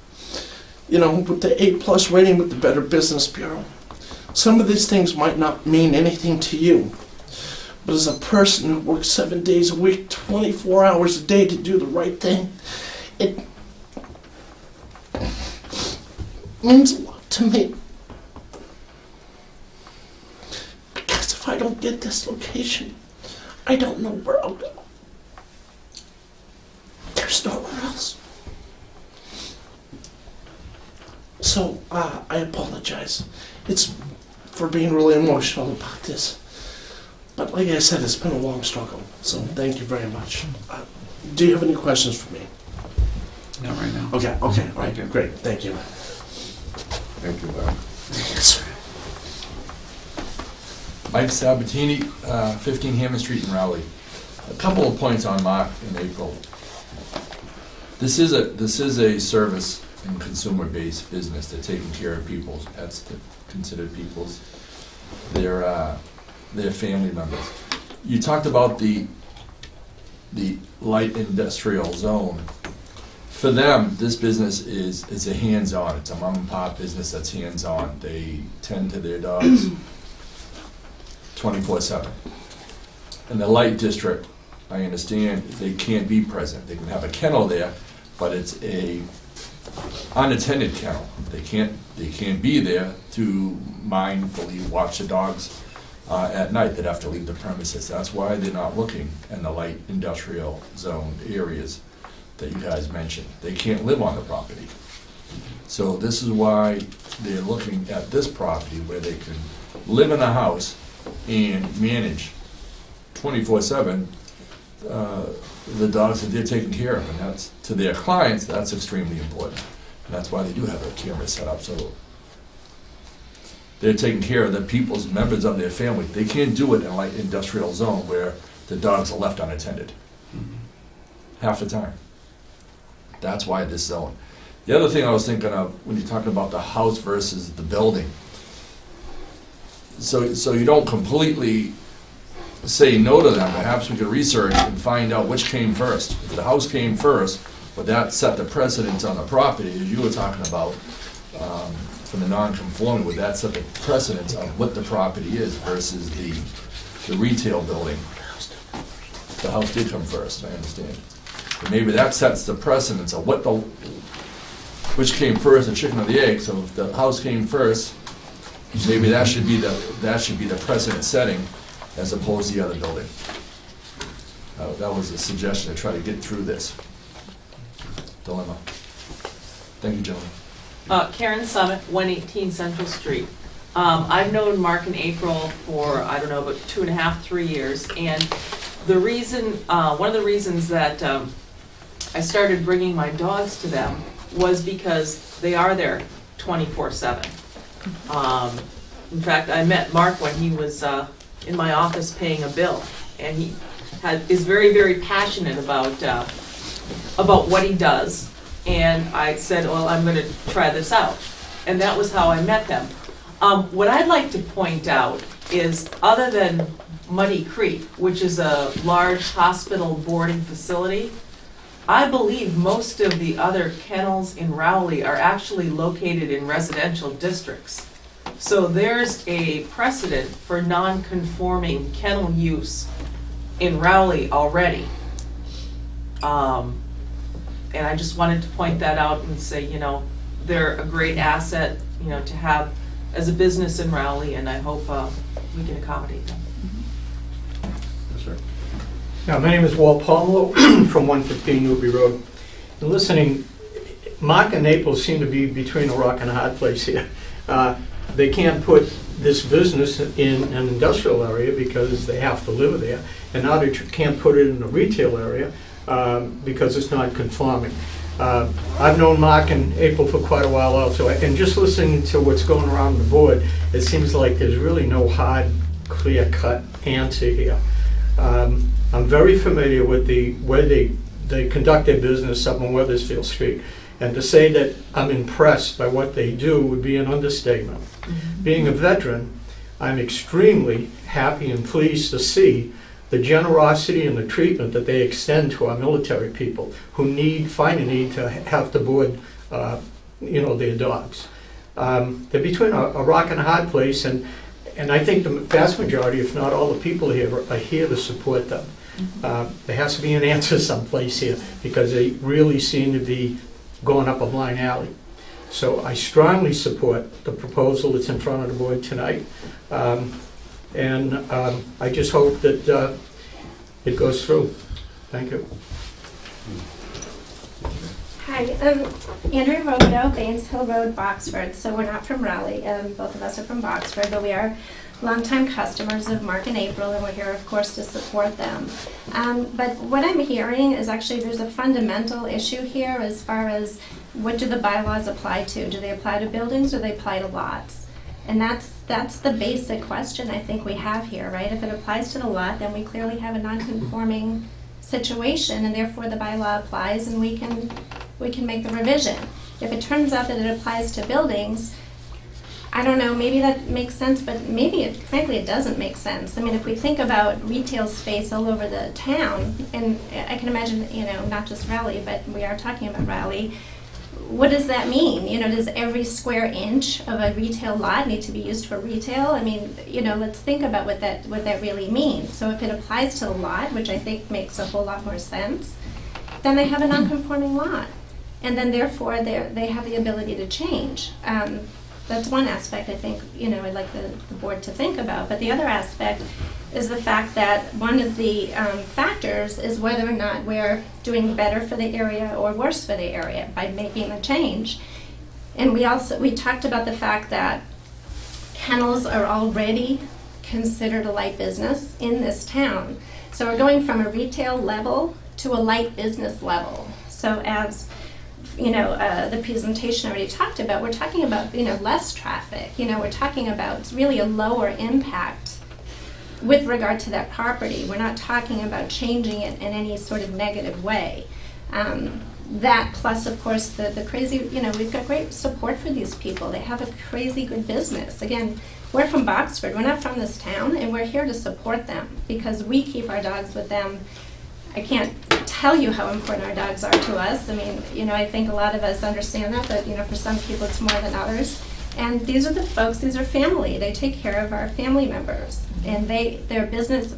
With the A+ rating with the Better Business Bureau. Some of these things might not mean anything to you. But as a person who works 7 days a week, 24 hours a day to do the right thing, it means a lot to me. Because if I don't get this location, I don't know where I'll go. There's nowhere else. So, I apologize. It's for being really emotional about this. But like I said, it's been a long struggle. So thank you very much. Do you have any questions for me? Not right now. Okay, all right, Thank you. great, thank you. Thank you, Bob. Yes, sir. Mike Sabatini, 15 Hammond Street in Raleigh. A couple of points on Mark and April. This is a service and consumer-based business. They're taking care of people's pets, they're considered people's. They're family members. you talked about the light industrial zone. For them, this business is a hands-on, it's a mom and pop business that's hands-on. They tend to their dogs 24/7. In the light district, I understand they can't be present. They can have a kennel there, but it's a unattended kennel. They can't be there to mindfully watch the dogs at night. They'd have to leave the premises. That's why they're not looking in the light industrial zone areas that you guys mentioned. They can't live on the property. So this is why they're looking at this property where they can live in a house and manage 24/7 the dogs that they're taking care of. And that's, to their clients, that's extremely important. And that's why they do have a camera set up, so they're taking care of the people's, members of their family. They can't do it in a light industrial zone where the dogs are left unattended. Half the time. That's why this zone. The other thing I was thinking of, when you're talking about the house versus the building, so you don't completely say no to them. Perhaps we could research and find out which came first. If the house came first, would that set the precedence on the property, as you were talking about, for the non-conforming, would that set the precedence of what the property is versus the retail building? The house did come first, I understand. But maybe that sets the precedence of which came first, the chicken or the egg. So if the house came first, maybe that should be the precedent setting as opposed to the other building. That was a suggestion to try to get through this dilemma. Thank you, gentlemen. Karen Summit, 118 Central Street. I've known Mark and April for, I don't know, about 2.5, 3 years, and the reason, one of the reasons that I started bringing my dogs to them was because they are there 24/7. In fact, I met Mark when he was in my office paying a bill, and he is very, very passionate about what he does. And I said, well, I'm going to try this out. And that was how I met them. What I'd like to point out is, other than Muddy Creek, which is a large hospital boarding facility, I believe most of the other kennels in Rowley are actually located in residential districts. So there's a precedent for non-conforming kennel use in Rowley already. And I just wanted to point that out and say, you know, they're a great asset, you know, to have as a business in Rowley, and I hope we can accommodate them. Yes, sir. Yeah, my name is Walt Palmelo from 115 Newby Road. And listening, Mark and Naples seem to be between a rock and a hard place here. They can't put this business in an industrial area because they have to live there, and now they can't put it in a retail area because it's not conforming. I've known Mark and April for quite a while also, and just listening to what's going around the board, it seems like there's really no hard, clear-cut answer here. I'm very familiar with the way they conduct their business up on Weathersfield Street, and to say that I'm impressed by what they do would be an understatement. Mm-hmm. Being a veteran, I'm extremely happy and pleased to see the generosity and the treatment that they extend to our military people who find a need to have to board, their dogs. They're between a rock and a hard place, and I think the vast majority, if not all the people here, are here to support them. Mm-hmm. There has to be an answer someplace here, because they really seem to be going up a blind alley. So I strongly support the proposal that's in front of the board tonight. And I just hope that it goes through. Thank you. Hi, Andrea Robideau, Baines Hill Road, Boxford. So we're not from Raleigh. Both of us are from Boxford, but we are longtime customers of Mark and April, and we're here, of course, to support them. But what I'm hearing is actually there's a fundamental issue here as far as what do the bylaws apply to? Do they apply to buildings or do they apply to lots? And that's the basic question I think we have here, right? If it applies to the lot, then we clearly have a non-conforming situation, and therefore the bylaw applies, and we can make the revision. If it turns out that it applies to buildings, I don't know, maybe that makes sense, but maybe frankly it doesn't make sense. I mean, if we think about retail space all over the town, and I can imagine, not just Raleigh, but we are talking about Raleigh, what does that mean? Does every square inch of a retail lot need to be used for retail? I mean, let's think about what that really means. So if it applies to the lot, which I think makes a whole lot more sense, then they have a non-conforming lot. And then therefore they have the ability to change. That's one aspect I think, I'd like the board to think about. But the other aspect is the fact that one of the factors is whether or not we're doing better for the area or worse for the area by making the change. And we talked about the fact that kennels are already considered a light business in this town. So we're going from a retail level to a light business level. So as the presentation already talked about, we're talking about, less traffic. We're talking about really a lower impact with regard to that property. We're not talking about changing it in any sort of negative way. That plus, of course, the crazy, we've got great support for these people. They have a crazy good business. Again, we're from Boxford. We're not from this town, and we're here to support them because we keep our dogs with them. I can't tell you how important our dogs are to us. I mean, I think a lot of us understand that, but, for some people it's more than others. And these are the folks, these are family. They take care of our family members. And their business,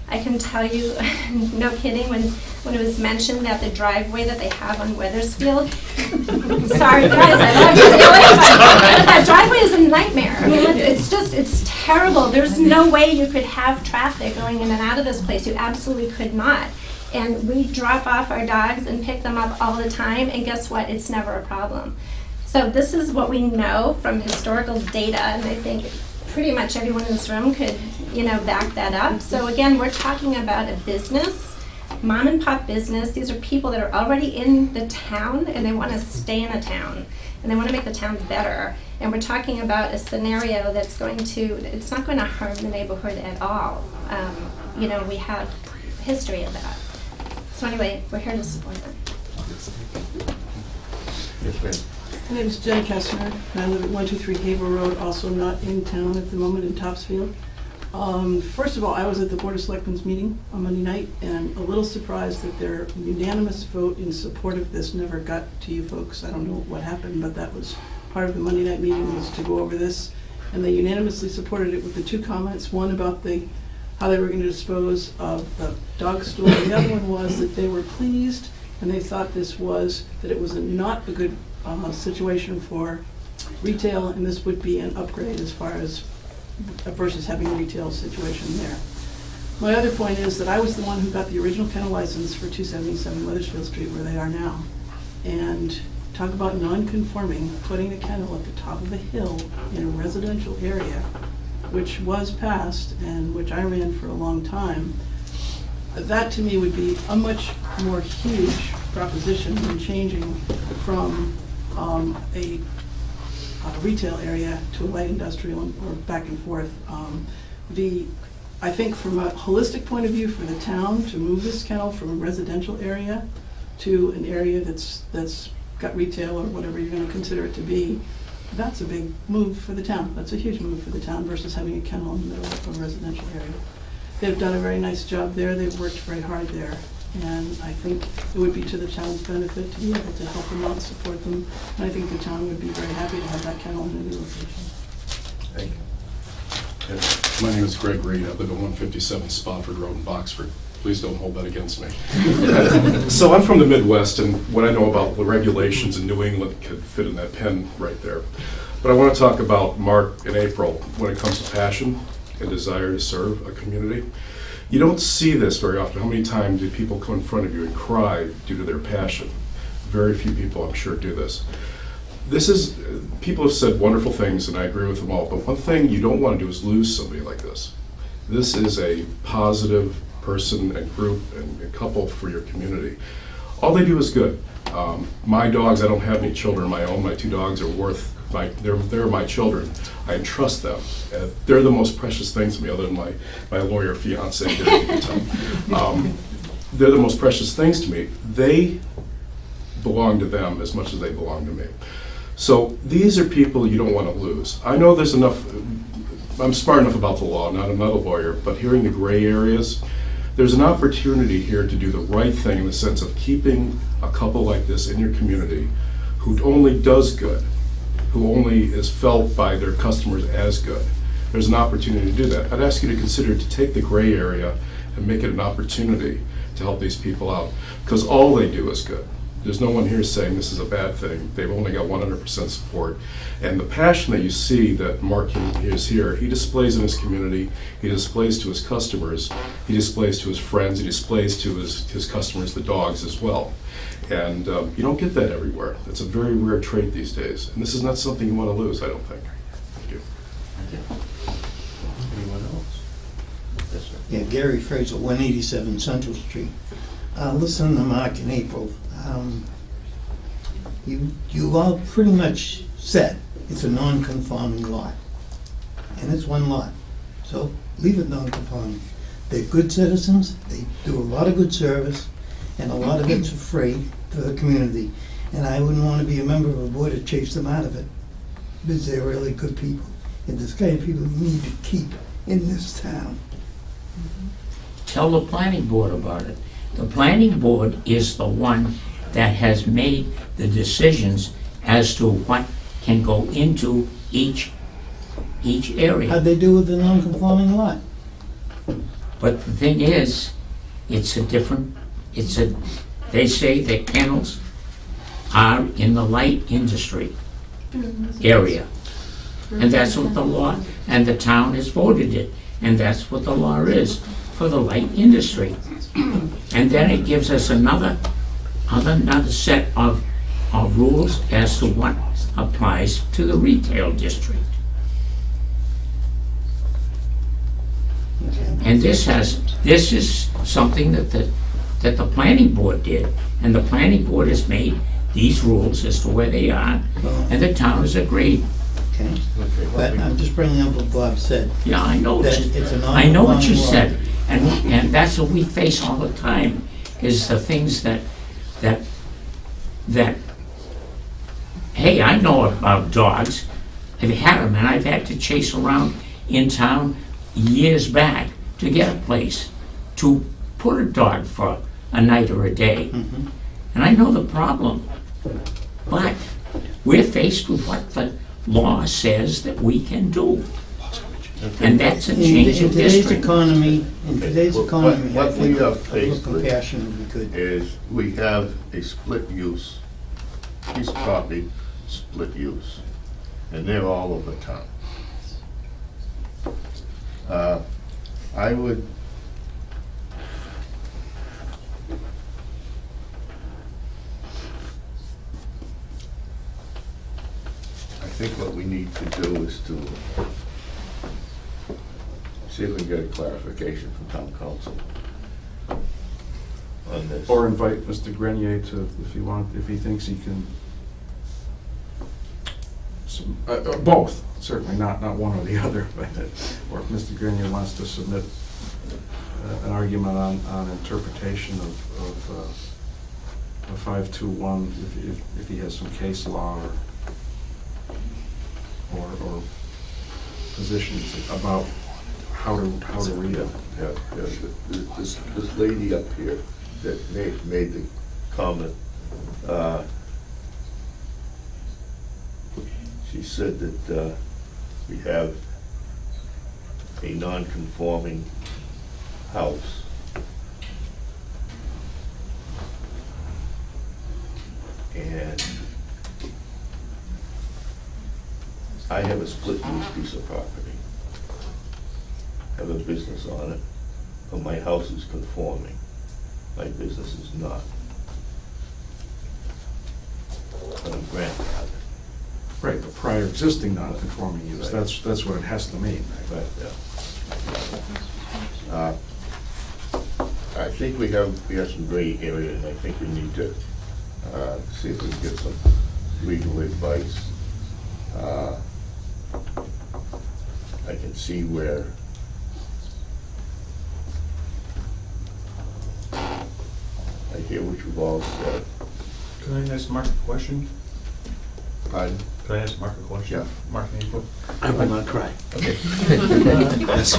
I can tell you, no kidding, when it was mentioned that the driveway that they have on Weathersfield, sorry guys, I love you dearly, but that driveway is a nightmare. I mean, it's terrible. There's no way you could have traffic going in and out of this place. You absolutely could not. And we drop off our dogs and pick them up all the time, and guess what? It's never a problem. So this is what we know from historical data, and I think pretty much everyone in this room could, back that up. So again, we're talking about a business, mom and pop business. These are people that are already in the town and they want to stay in the town and they want to make the town better. And we're talking about a scenario that's it's not going to harm the neighborhood at all. We have history of that. So anyway, we're here to support them. Yes, ma'am. My name is Jen Kessner, and I live at 123 Haver Road, also not in town at the moment in Topsfield. First of all, I was at the Board of Selectmen's meeting on Monday night, and a little surprised that their unanimous vote in support of this never got to you folks. I don't know what happened, but that was part of the Monday night meeting, was to go over this. And they unanimously supported it with the two comments, one about how they were going to dispose of the dog store. The other one was that they were pleased, and they thought that it was not a good situation for retail, and this would be an upgrade as far as versus having a retail situation there. My other point is that I was the one who got the original kennel license for 277 Weathersfield Street, where they are now. And talk about non-conforming, putting a kennel at the top of a hill in a residential area, which was passed and which I ran for a long time. That to me would be a much more huge proposition than changing from a retail area to a light industrial or back and forth. I think from a holistic point of view for the town to move this kennel from a residential area to an area that's got retail or whatever you're going to consider it to be, that's a big move for the town. That's a huge move for the town versus having a kennel in the middle of a residential area. They've done a very nice job there. They've worked very hard there. And I think it would be to the town's benefit to be able to help them out and support them. And I think the town would be very happy to have that kennel in a new location. Thank you. Yes. My name is Greg Reed. I live at 157 Spofford Road in Boxford. Please don't hold that against me. So I'm from the Midwest, and what I know about the regulations in New England could fit in that pen right there. But I want to talk about Mark and April when it comes to passion and desire to serve a community. You don't see this very often. How many times do people come in front of you and cry due to their passion? Very few people, I'm sure, do this. People have said wonderful things, and I agree with them all, but one thing you don't want to do is lose somebody like this. This is a positive person and group and a couple for your community. All they do is good. My dogs, I don't have any children of my own. My two dogs are they're my children. I entrust them. They're the most precious things to me, other than my lawyer fiance. They're the most precious things to me. They belong to them as much as they belong to me. So these are people you don't want to lose. I know there's enough, I'm smart enough about the law, I'm not a lawyer, but hearing the gray areas, there's an opportunity here to do the right thing in the sense of keeping a couple like this in your community who only does good, who only is felt by their customers as good. There's an opportunity to do that. I'd ask you to consider to take the gray area and make it an opportunity to help these people out, because all they do is good. There's no one here saying this is a bad thing. They've only got 100% support. And the passion that you see that Mark is here, he displays in his community, he displays to his customers, he displays to his friends, he displays to his customers, the dogs as well. And you don't get that everywhere. It's a very rare trait these days. And this is not something you want to lose, I don't think. Thank you. Anyone else? Yes, sir. Yeah, Gary Fraser, 187 Central Street. Listen to Mark and April. You all pretty much said it's a non-conforming lot. And it's one lot. So leave it non-conforming. They're good citizens, they do a lot of good service, and a lot of it's for free to the community. And I wouldn't want to be a member of a board to chase them out of it, because they're really good people. And this kind of people we need to keep in this town. Tell the planning board about it. The planning board is the one that has made the decisions as to what can go into each area. How'd they do with the non-conforming lot? But the thing is, they say that kennels are in the light industry area. And that's what the law, and the town has voted it, and that's what the law is for the light industry. And then it gives us another set of rules as to what applies to the retail district. And this is something that the planning board did, and the planning board has made these rules as to where they are, and the town has agreed. Okay, but I'm just bringing up what Bob said. Yeah, I know. That it's a I know what you non-conforming lot. said, and that's what we face all the time, is the things that, hey, I know about dogs. I've had them, and I've had to chase around in town years back to get a place to put a dog for a night or a day. Mhm. And I know the problem, but we're faced with what the law says that we can do. And that's a change In of today's district. economy, I What we think are a little faced with compassion would be good. is we have a split use, piece of property, split use, and they're all over town. I think what we need to do is to see if we can get a clarification from town council on this. Or invite Mr. Grenier to, if he thinks he can, both, certainly, not one or the other, but, or if Mr. Grenier wants to submit an argument on interpretation of 521, if he has some case law or positions about how to read it. This lady up here that made the comment, she said that we have a non-conforming house. And I have a split use piece of property. Have a business on it, but my house is conforming. My business is not. But I'm grandfathered. Right, the prior existing non-conforming use, Right. that's what it has to mean. Right, yeah. I think we have some gray area, and I think we need to see if we can get some legal advice. I can see where I hear what you've all said. Can I ask Mark a question? Pardon? Could I ask Mark a question? Yeah. Mark and April? I will not cry. Okay. Yes.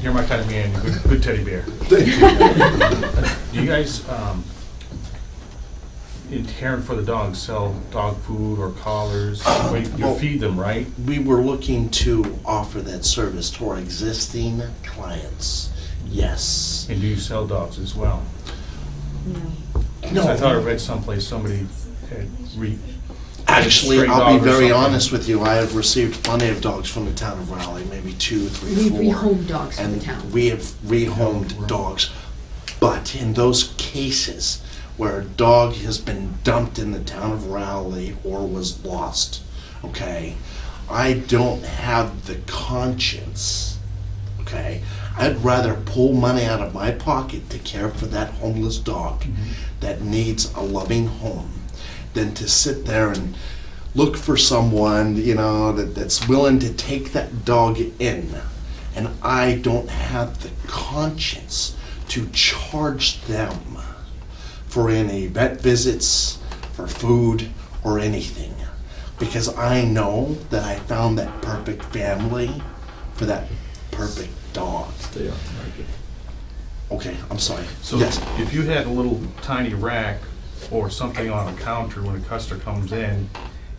You're my kind of man, good teddy bear. Do you guys, in caring for the dogs, sell dog food or collars? Wait, you feed them, right? We were looking to offer that service to our existing clients. Yes. And do you sell dogs as well? No. 'Cause I thought I read someplace somebody had Actually, stray I'll dog be or very something. honest with you. I have received plenty of dogs from the town of Raleigh, maybe 2, 3, 4. We've rehomed dogs from the And town. we have rehomed dogs. But in those cases where a dog has been dumped in the town of Raleigh or was lost, okay, I don't have the conscience, okay? I'd rather pull money out of my pocket to care for that homeless dog that needs a loving home than to sit there and look for someone, you know, that's willing to take that dog in. And I don't have the conscience to charge them for any vet visits, for food, or anything. Because I know that I found that perfect family for that perfect dog. Stay on target. Okay, I'm sorry. So Yes. if you had a little tiny rack or something on a counter when a customer comes in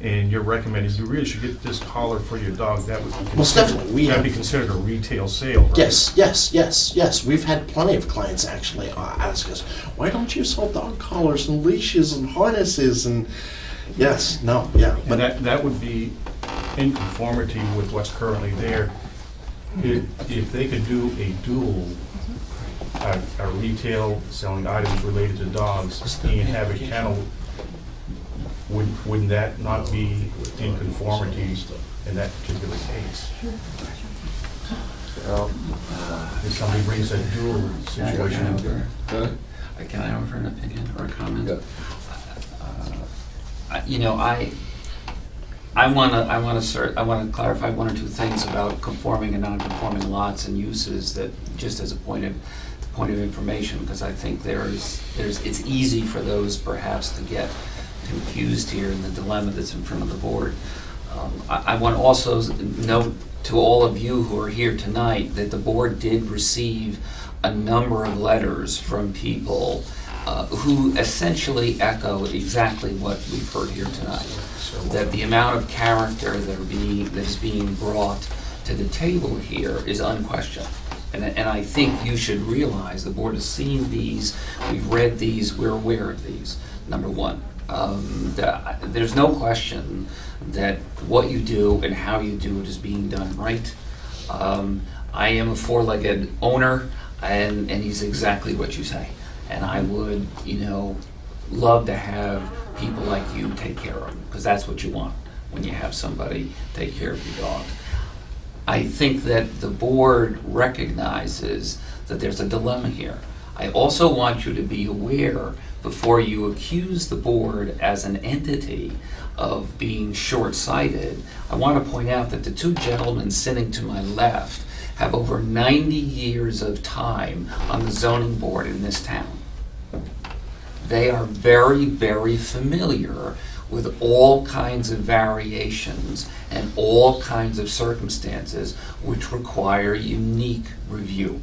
and you're recommending, you really should get this collar for your dog, that would be Most definitely, we that'd be have- considered a retail sale, right? Yes. We've had plenty of clients actually ask us, why don't you sell dog collars and leashes and harnesses and, yes, no, yeah. But that would be in conformity with what's currently there. If they could do a dual, a retail selling items related to dogs and have a kennel, wouldn't that not be in conformity in that particular case? If somebody brings a dual situation up there. Can I offer an opinion or a comment? Yeah. I want to clarify one or two things about conforming and non-conforming lots and uses, that just as a point of information, because I think it's easy for those perhaps to get confused here in the dilemma that's in front of the board. I want to also note to all of you who are here tonight that the board did receive a number of letters from people who essentially echo exactly what we've heard here tonight. That the amount of character that is being brought to the table here is unquestioned. And I think you should realize, the board has seen these, we've read these, we're aware of these, number one. There's no question that what you do and how you do it is being done right. I am a four-legged owner, and he's exactly what you say. And I would, love to have people like you take care of them, because that's what you want when you have somebody take care of your dog. I think that the board recognizes that there's a dilemma here. I also want you to be aware, before you accuse the board as an entity of being short-sighted, I want to point out that the two gentlemen sitting to my left have over 90 years of time on the zoning board in this town. They are very, very familiar with all kinds of variations and all kinds of circumstances which require unique review.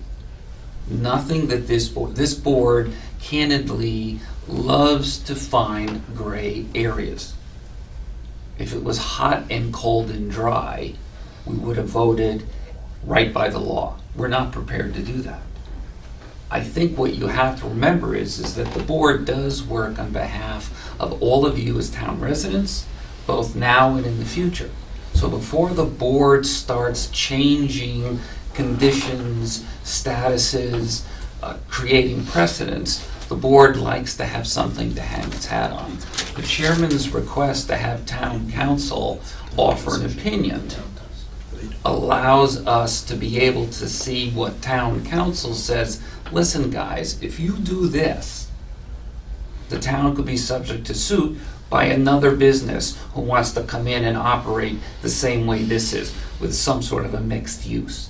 Nothing that this board candidly loves to find gray areas. If it was hot and cold and dry, we would have voted right by the law. We're not prepared to do that. I think what you have to remember is that the board does work on behalf of all of you as town residents, both now and in the future. So before the board starts changing conditions, statuses, creating precedents, the board likes to have something to hang its hat on. The chairman's request to have town council offer an opinion allows us to be able to see what town council says. Listen, guys, if you do this, the town could be subject to suit by another business who wants to come in and operate the same way this is, with some sort of a mixed use.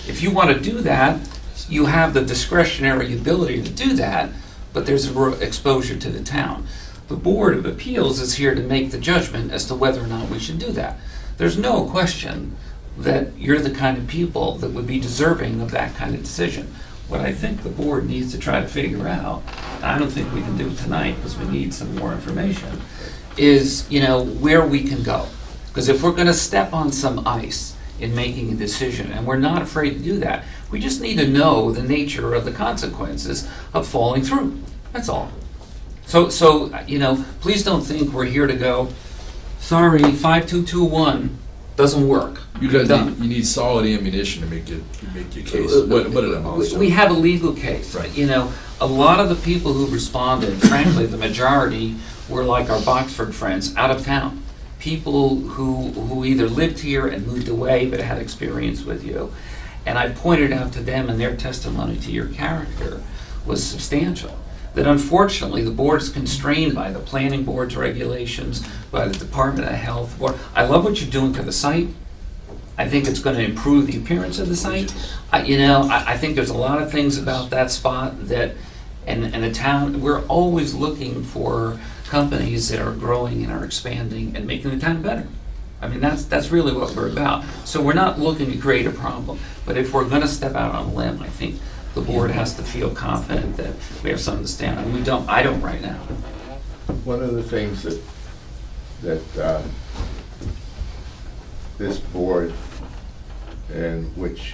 If you want to do that, you have the discretionary ability to do that, but there's exposure to the town. The Board of Appeals is here to make the judgment as to whether or not we should do that. There's no question that you're the kind of people that would be deserving of that kind of decision. What I think the board needs to try to figure out, and I don't think we can do it tonight because we need some more information, is, where we can go. Because if we're going to step on some ice in making a decision, and we're not afraid to do that, we just need to know the nature of the consequences of falling through. That's all. So please don't think we're here to go, sorry, 5221 doesn't work. You Done. need solid ammunition to make your case. What it amounts to. We have a legal case. Right. A lot of the people who responded, frankly, the majority were like our Boxford friends, out of town. People who either lived here and moved away but had experience with you. And I pointed out to them in their testimony to your character was substantial. That unfortunately the board is constrained by the planning board's regulations, by the Department of Health board. I love what you're doing to the site. I think it's going to improve the appearance of the site. I think there's a lot of things about that spot that, and the town, we're always looking for companies that are growing and are expanding and making the town better. I mean, that's really what we're about. So we're not looking to create a problem, but if we're going to step out on a limb, I think the board has to feel confident that we have something to stand on. I don't right now. One of the things that this board, and which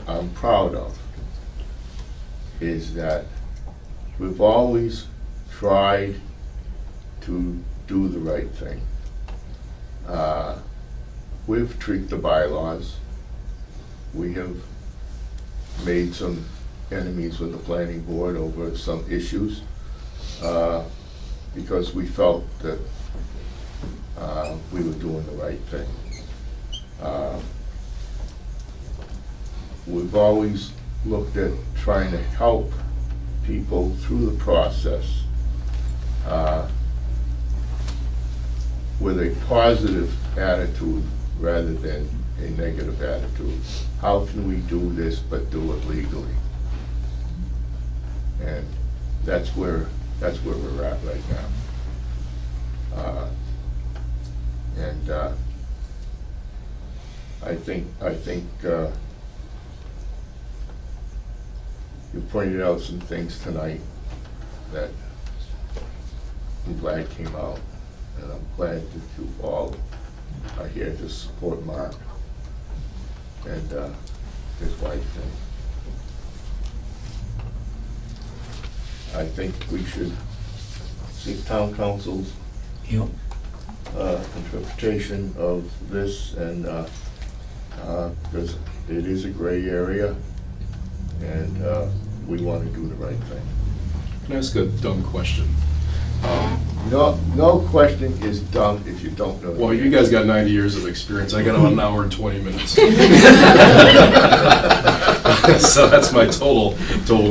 I'm proud of, is that we've always tried to do the right thing. We've tweaked the bylaws. We have made some enemies with the planning board over some issues because we felt that we were doing the right thing. We've always looked at trying to help people through the process with a positive attitude rather than a negative attitude. How can we do this but do it legally? And that's where we're at right now. I think you pointed out some things tonight that I'm glad came out, and I'm glad that you all are here to support Mark and his wife. And I think we should seek town council's interpretation of this, and because it is a gray area, and we want to do the right thing. Can I ask a dumb question? No question is dumb if you don't know. Well, you guys got 90 years of experience. I got about an hour and 20 minutes. So that's my total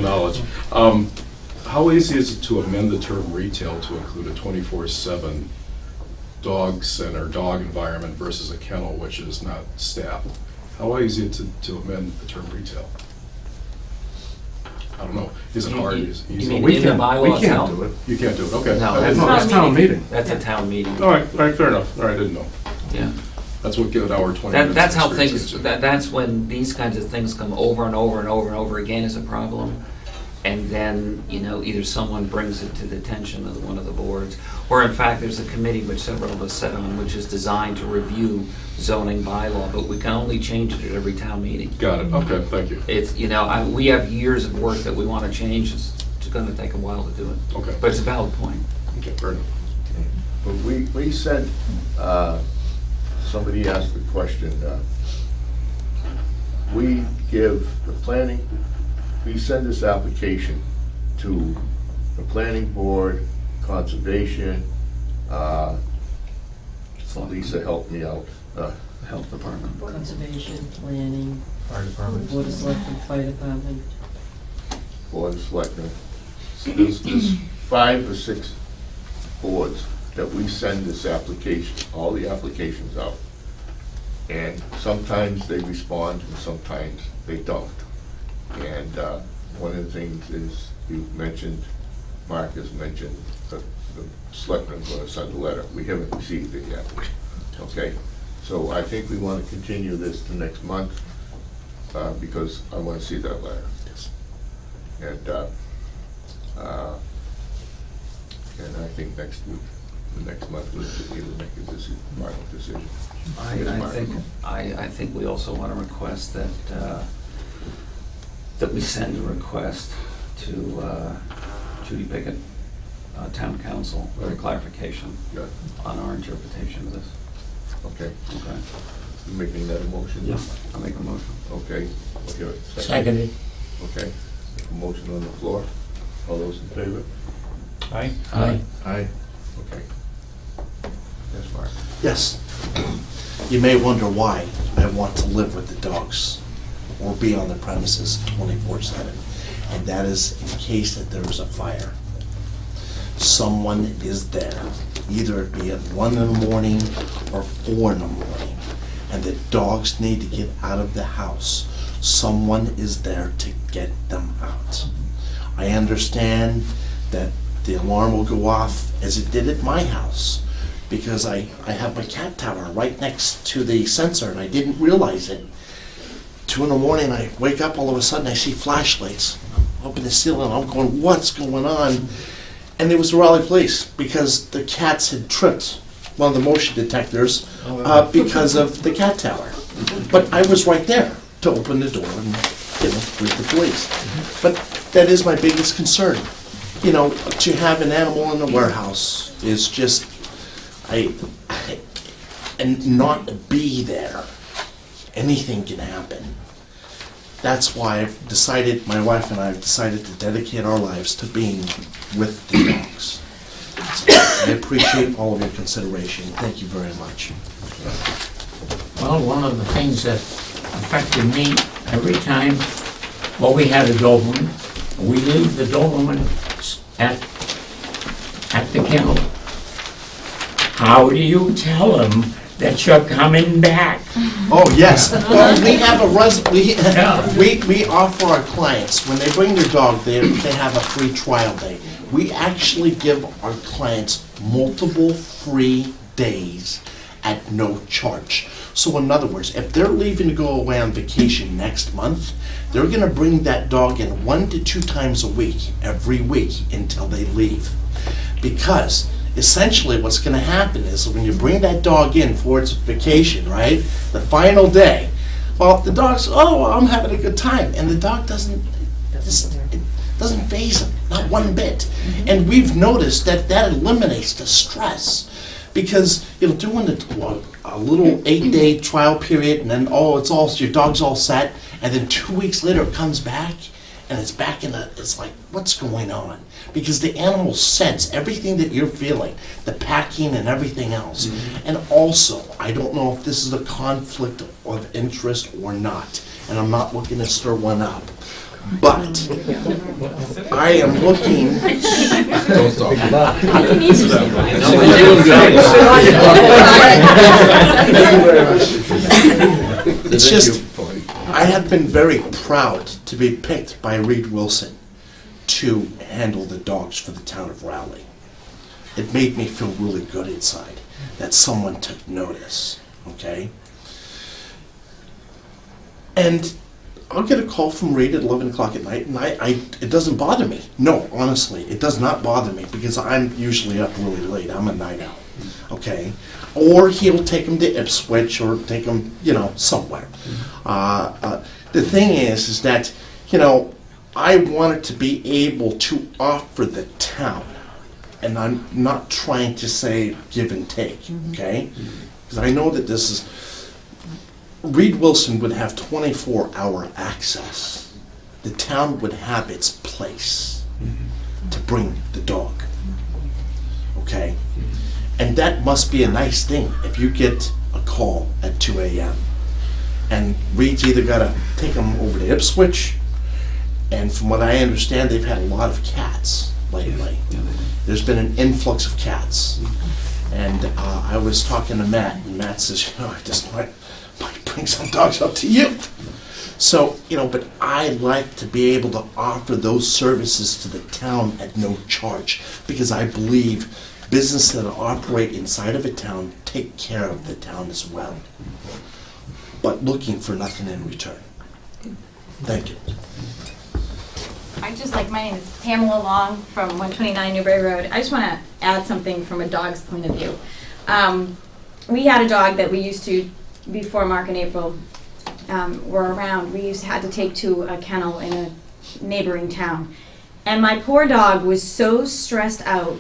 knowledge. How easy is it to amend the term retail to include a 24/7 dog center, dog environment versus a kennel, which is not staffed? How easy is it to amend the term retail? I don't know. Is it hard? You Easy? mean We in the can't bylaws? do it. You can't do it. Okay. No, I didn't know. No, it's town meeting. That's a town meeting. All right, fair enough. All right, I didn't know. Yeah. That's what give an hour 20 minutes. That's how experience things, is. that's when these kinds of things come over and over and over and over again as a problem. And then, either someone brings it to the attention of one of the boards, or in fact, there's a committee which several of us sit on, which is designed to review zoning bylaw, but we can only change it at every town meeting. Got it. Okay, thank you. It's, we have years of work that we want to change. It's going to take a while to do it. Okay. But it's a valid point. Okay, fair enough. But we said, somebody asked the question, we give the planning, we send this application to the planning board, conservation, Lisa helped me out, Health department. Conservation, planning, Fire department. Board of Selectmen, fire department. board of selectmen. So there's 5 or 6 boards that we send this application, all the applications out. And sometimes they respond and sometimes they don't. And one of the things is, you mentioned Mark has mentioned, the selectmen going to send a letter. We haven't received it yet. Okay? So I think we want to continue this to next month, because I want to see that letter. Yes. And I think the next month we'll be able to make a final decision. I think we also want to request that we send a request to Judy Pickett, Town Council, for clarification Yeah. on our interpretation of this. Okay. Okay? You making that a motion? Yeah, I'll make a motion. Okay. We'll hear it. Seconded. Okay. A motion on the floor. All those in favor? Aye? Aye. Aye. Okay. Yes, Mark. Yes. You may wonder why I want to live with the dogs or be on the premises 24/7. And that is in case that there is a fire. Someone is there, either it be at 1 in the morning or 4 in the morning, and the dogs need to get out of the house. Someone is there to get them out. I understand that the alarm will go off as it did at my house, because I have my cat tower right next to the sensor and I didn't realize it. 2 in the morning, I wake up, all of a sudden I see flashlights. I'm up in the ceiling, I'm going, what's going on? And it was the Raleigh police, because the cats had tripped one of the motion detectors because of the cat tower. But I was right there to open the door and, greet the police. But that is my biggest concern. To have an animal in the warehouse is just, and not be there. Anything can happen. That's why I've decided, my wife and I have decided to dedicate our lives to being with the dogs. So I appreciate all of your consideration. Thank you very much. Well, one of the things that affected me every time, we had a Doberman, we leave the Doberman at the kennel. How do you tell them that you're coming back? Oh, yes. Well, we have we offer our clients, when they bring their dog, they have a free trial day. We actually give our clients multiple free days at no charge. So in other words, if they're leaving to go away on vacation next month, they're going to bring that dog in 1 to 2 times a week, every week, until they leave. Because essentially what's going to happen is when you bring that dog in for its vacation, right, the final day, well, the dog's, I'm having a good time, and the dog doesn't faze him, not one bit. And we've noticed that eliminates the stress. Because doing a little 8-day trial period, and then your dog's all set, and then 2 weeks later it comes back, and it's back it's like, what's going on? Because the animals sense everything that you're feeling, the packing and everything else. Mm-hmm. And also, I don't know if this is a conflict of interest or not, and I'm not looking to stir one up. But I am looking. Don't talk about it. It's just, I have been very proud to be picked by Reed Wilson to handle the dogs for the town of Raleigh. It made me feel really good inside that someone took notice, okay? And I'll get a call from Reed at 11 o'clock at night, and it doesn't bother me. No, honestly, it does not bother me, because I'm usually up really late. I'm a night owl, okay? Or he'll take them to Ipswich, or take them, somewhere. The thing is that, I wanted to be able to offer the town, and I'm not trying to say give and take, okay? Because I know that this is, Reed Wilson would have 24-hour access. The town would have its place to bring the dog, okay? And that must be a nice thing if you get a call at 2 a.m. and Reed's either got to take them over to Ipswich, and from what I understand, they've had a lot of cats lately. There's been an influx of cats. And I was talking to Matt, and Matt says, I just might bring some dogs up to you. So, but I like to be able to offer those services to the town at no charge, because I believe businesses that operate inside of a town take care of the town as well, but looking for nothing in return. Thank you. I just like, my name is Pamela Long from 129 Newbury Road. I just want to add something from a dog's point of view. We had a dog that we used to, before Mark and April were around, we had to take to a kennel in a neighboring town. And my poor dog was so stressed out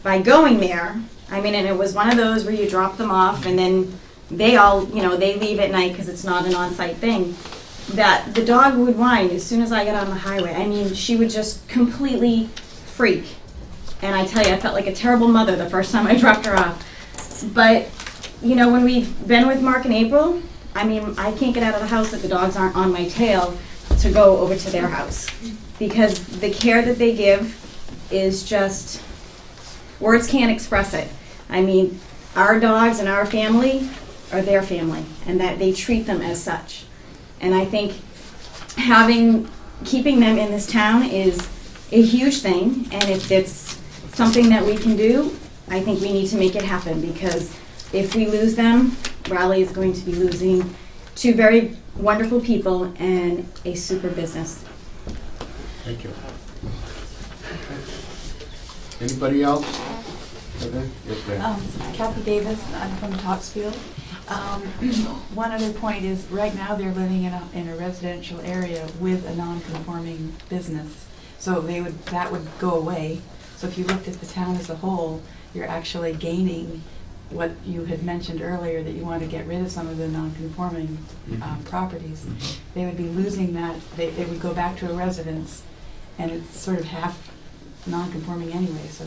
by going there. I mean, and it was one of those where you drop them off and then they all, they leave at night because it's not an on-site thing, that the dog would whine as soon as I got on the highway. I mean, she would just completely freak. And I tell you, I felt like a terrible mother the first time I dropped her off. But, when we've been with Mark and April, I mean, I can't get out of the house if the dogs aren't on my tail to go over to their house. Because the care that they give is just, words can't express it. I mean, our dogs and our family are their family, and that they treat them as such. And I think keeping them in this town is a huge thing, and if it's something that we can do, I think we need to make it happen, because if we lose them, Raleigh is going to be losing two very wonderful people and a super business. Thank you. Anybody else? Okay. Yes, ma'am. Kathy Davis, I'm from Topsfield. One other point is, right now they're living in a residential area with a non-conforming business. So that would go away. So if you looked at the town as a whole, you're actually gaining what you had mentioned earlier, that you want to get rid of some of the non-conforming properties. They would be losing that. They would go back to a residence, and it's sort of half non-conforming anyway. So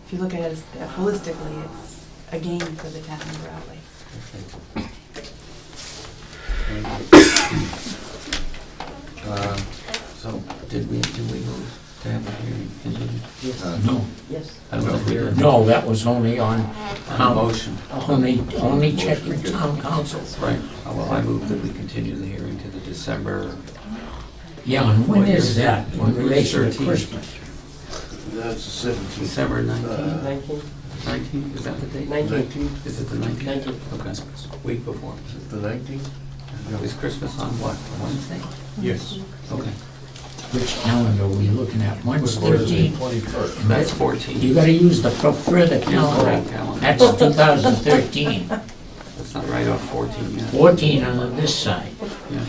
if you look at it holistically, it's a gain for the town of Raleigh. So, did we move to have a hearing? No. Yes. I don't know if we did. No, that was only on, On motion. only checking town council. Right. Well, I move that we continue the hearing to the December. Yeah, and when is that, in relation to 13th. Christmas? That's the 17th. December 19th. 19? 19th, is that the date? 19th. Is it the 19th? 19th. Okay. Week before. Is it the 19th? Is Christmas on what, Wednesday? Yes. Okay. Which calendar are we looking at? One's 13. 21st. And That's 14. You gotta use the further right calendar. calendar. That's 2013. That's not right on 14 yet. 14 on this side. Yeah.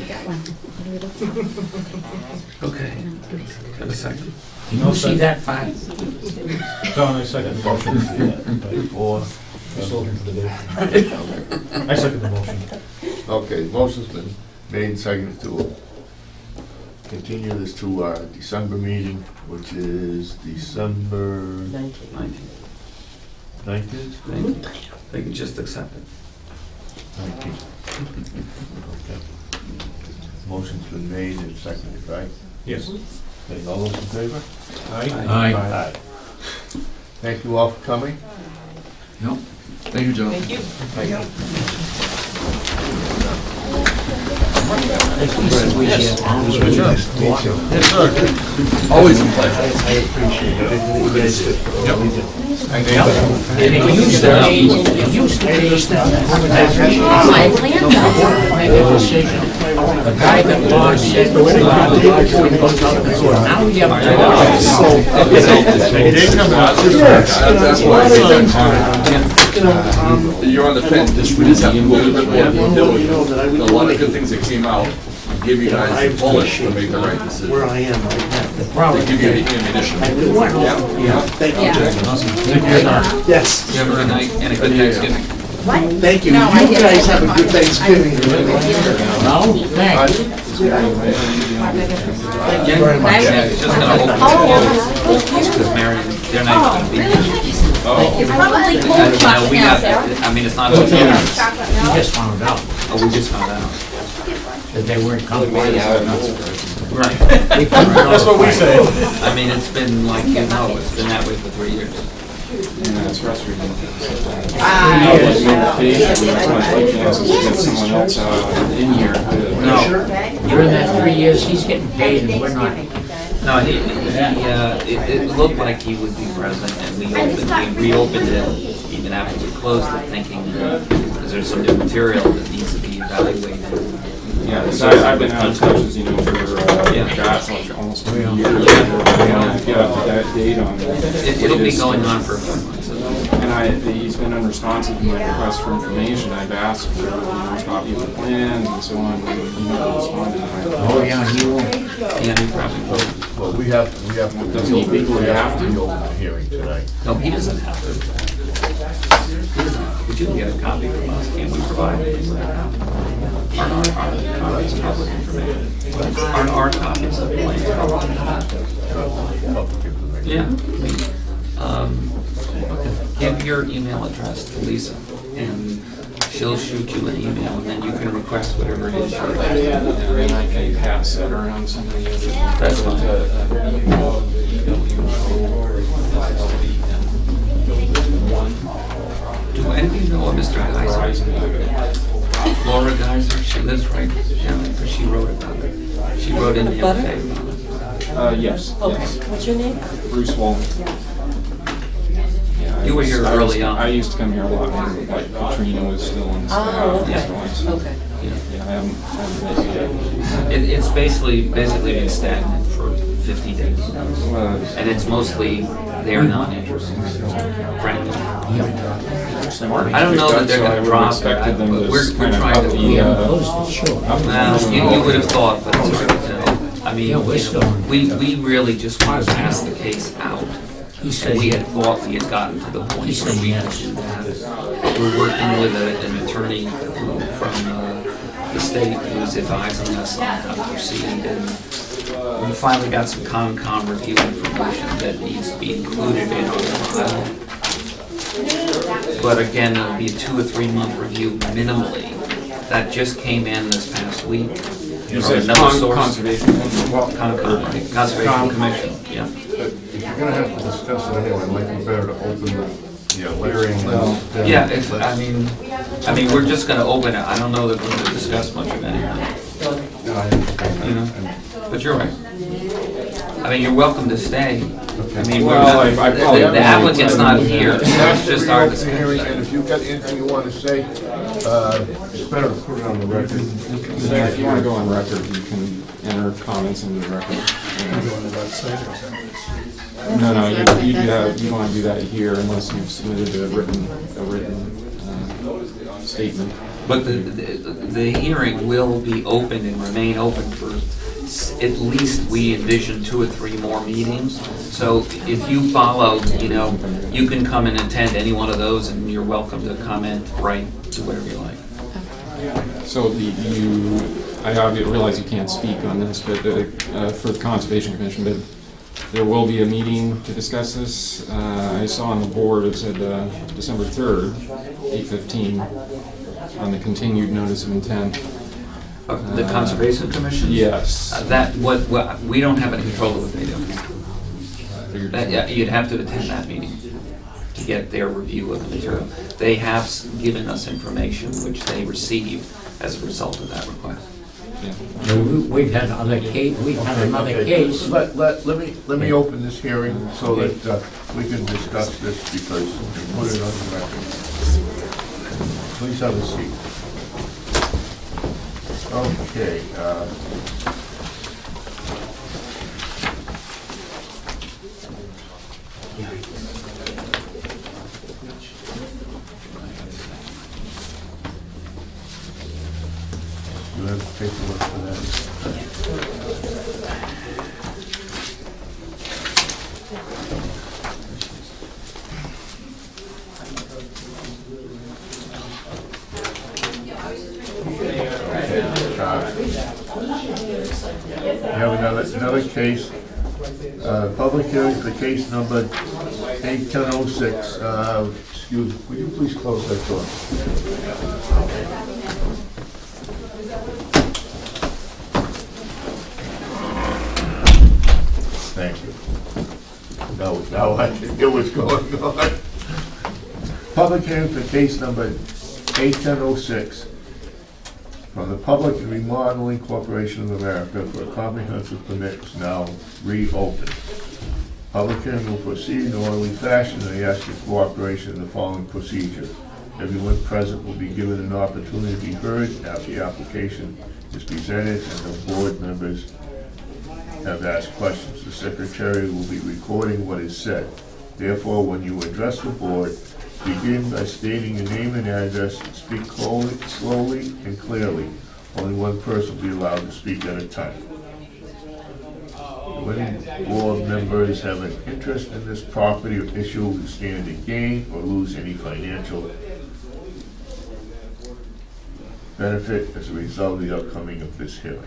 Okay. Have a second. You don't see that far? Don, I second the motion. Or, Just looking for the date. I second the motion. okay, motion's been made and seconded to continue this to our December meeting, which is December 19. 19th? Thank you. They can just accept it. 19th. Okay. Motion's been made and seconded, right? Yes. Okay, all those in favor? Aye. Thank you all for coming. No. Thank you, John. Thank you. Always a pleasure. And it used to be, make a decision. The guy that lost said, now we have That's why you're on the fence. We just have to go a little bit more diligent. A lot of good things that came out. Give you guys the bullets to make the right decision. Where I am right now. They give you the ammunition. Yeah. Thank you. Yes. You have a good night and a good Thanksgiving. Thank you. No, I You didn't. guys have a good Thanksgiving. No, thanks. Thank you very much. Yeah, it's just gonna open because Mary, they're not gonna be. It's probably cold No, chocolate we now, got, Sarah. I mean, it's not. Chocolate You just found out Oh, we just found out. that they weren't coming. Right. That's what we say. I mean, it's been like, it's been that way for 3 years. Yeah, it's frustrating. Ah, Notification, that's my chances to get someone else in here. No, during that 3 years, he's getting paid and we're not. No, it looked like he would be present, and we reopened it even after we closed it, thinking, because there's some new material that needs to be evaluated. Yeah, so I've been out of touch, as you know, for, gosh, like almost 2 years. Get up to that date on it. It'll be going on for a few months. And he's been unresponsive to my request for information. I've asked for a copy of the plans and so on, and he never responded. Oh, yeah, he will. Yeah, he probably will. Well, we have to. Doesn't he legally have to? Open the hearing tonight. No, he doesn't have to. He doesn't have to. But you can get a copy from us, can't we provide it with a copy? Our copies of public information. Our copies of plans. Public information. Yeah. Give your email address to Lisa, and she'll shoot you an email, and then you can request whatever it is you're requesting. And I can pass that around some of the other. That's fine. Do any of you know a Mr. Geyser? Laura Geyser, she lives right down there, because she wrote about it. She wrote in the Butter? other day about it. Yes. Okay, Yes. what's your name? Bruce Wall. Yeah, You were here early on. I used to come here a lot when like Katrina was still on the staff. Oh, okay. and so on. Okay. Yeah, I haven't It's basically been stagnant for 50 days. And it's mostly they're not interested, frankly. I don't know that they're going to drop it, but we're trying to. Well, you would have thought, but it's hard to tell. I mean, you know, we really just want to pass the case out. And we had thought we had gotten to the point where we could do that. We're working with an attorney from the state who's advising us on how to proceed, and we finally got some Concom review information that needs to be included in our file. But again, it'll be a 2 or 3 month review minimally. That just came in this past week. You said Conservation Commission? Concom, right? Conservation Commission, yeah. But if you're gonna have to discuss it anyway, it might be better to open the hearing. Yeah, I mean, we're just gonna open it. I don't know that we're gonna discuss much of anything. You know, but you're right. I mean, you're welcome to stay. I mean, the applicant's not here, so it's just our discussion. And if you've got anything you want to say, it's better to put it on the record. If you want to go on record, you can enter comments in the record. No, you want to do that here unless you've submitted a written statement. But the hearing will be open and remain open for at least, we envision 2 or 3 more meetings. So if you follow, you know, you can come and attend any one of those, and you're welcome to comment, write, do whatever you like. So I realize you can't speak on this, but for the Conservation Commission, but there will be a meeting to discuss this. I saw on the board it said December 3rd, 8:15, on the continued notice of intent. The Conservation Commission? Yes. What we don't have any control of what they do. You'd have to attend that meeting to get their review of the material. They have given us information which they received as a result of that request. Yeah. We've had another case. Let me open this hearing so that we can discuss this because we put it on the record. Please have a seat. Okay. You have to take a look for that. We have another case, public hearing for case number 81006. Excuse me, would you please close that door? Thank you. Now I can hear what's going on. Public hearing for case number 81006 from the Public and Remodeling Corporation of America for a comprehensive permit is now reopened. Public hearing will proceed in an orderly fashion, and I ask your cooperation in the following procedure. Everyone present will be given an opportunity to be heard after the application is presented and the board members have asked questions. The secretary will be recording what is said. Therefore, when you address the board, begin by stating your name and address and speak slowly and clearly. Only one person will be allowed to speak at a time. Do any board members have an interest in this property or issue who stand to gain or lose any financial benefit as a result of the outcoming of this hearing?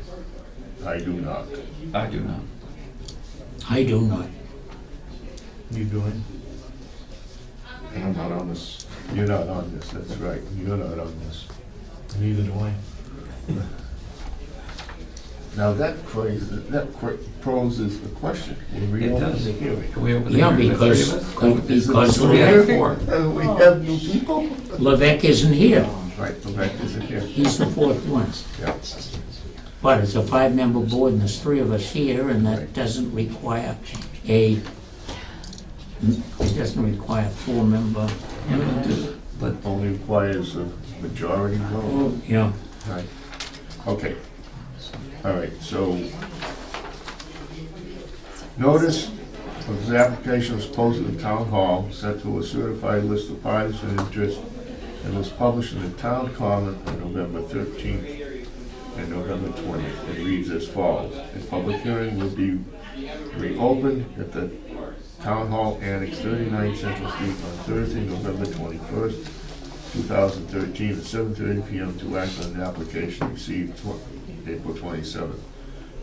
I do not. I do not. I do not. You doing? I'm not on this. You're not on this, that's right. You're not on this. Neither do I. Now that poses a question. Will we It open does. the hearing? Can we open the Yeah, hearing with because, three of us? because We have Levesque, four. We have new people? Levesque isn't here. Right, the fact isn't here. He's the fourth one. Yeah. But it's a five-member board and there's three of us here and that Right. doesn't require it doesn't require a four-member. But only requires a majority vote. Yeah. Right. Okay. All right, so notice of this application was posted in Town Hall, sent to a certified list of parties and interest, and was published in the Town Common on November 13th and November 20th. It reads as follows. A public hearing will be reopened at the Town Hall Annex 39 Central Street on Thursday, November 21st, 2013 at 7:30 p.m. to act on the application received April 27,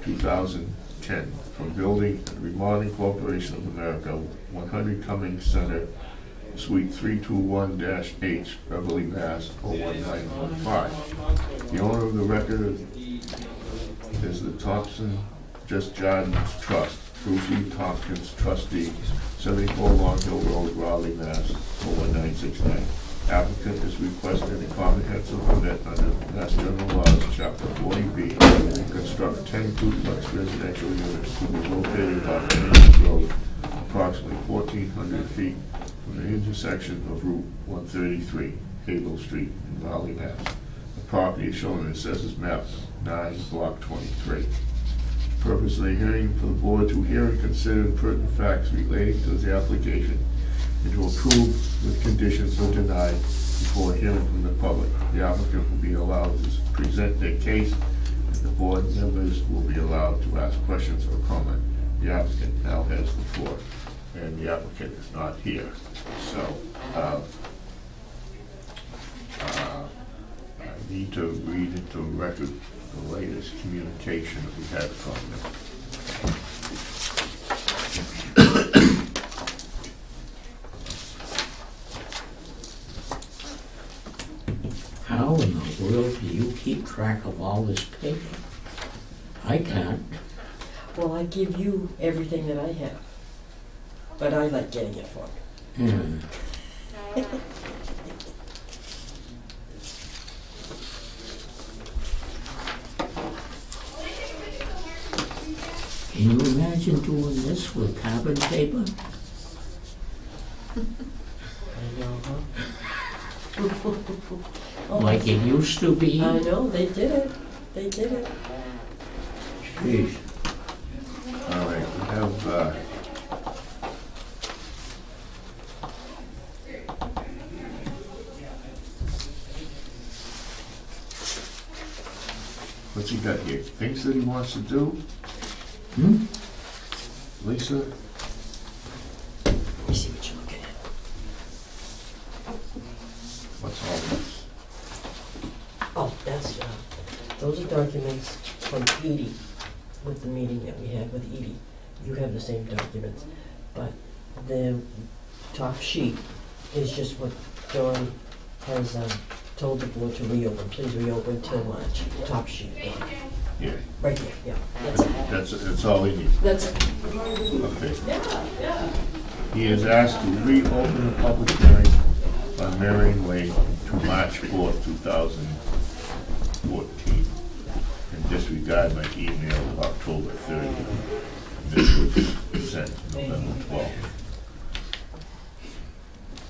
2010 from Building and Remodeling Corporation of America, 100 Cummings Center, Suite 321-H, Beverly, Mass. 01915. The owner of the record is the Thompson Just Jardins Trust, Bruce E. Tompkins, trustee, 74 Long Hill Road, Raleigh, Mass. 01969. Applicant is requesting a comprehensive permit under Mass General Laws, Chapter 40B, to construct 10 duplex residential units to be located off Main Road, approximately 1,400 feet from the intersection of Route 133, Havel Street, in Raleigh, Mass. The property is shown in Assessors Map 9, Block 23. Purpose of the hearing for the board to hear and consider pertinent facts relating to the application and to approve with conditions or deny before hearing from the public. The applicant will be allowed to present their case, and the board members will be allowed to ask questions or comment. The applicant now has the floor, and the applicant is not here. So, I need to read into record the latest communication that we had from them. How in the world do you keep track of all this paper? I can't. Well, I give you everything that I have, but I like getting it for you. Hmm. Can you imagine doing this with carbon paper? I know, huh? Oh, Like it used to be? I know, they did it. They did it. Jeez. All right, we have, what's he got here? Things that he wants to do? Hmm? Lisa? Let me see what you're looking at. What's all this? Oh, that's, those are documents from Edie, with the meeting that we had with Edie. You have the same documents, but the top sheet is just what John has told the board to reopen. Please reopen till March. Top sheet, Yeah, right there, yeah. That's it. that's all he needs. That's it. Okay. Yeah, yeah. He is asked to reopen the public hearing on Marion Way to March 4th, 2014, and disregard my email of October 30th. This was sent November 12th.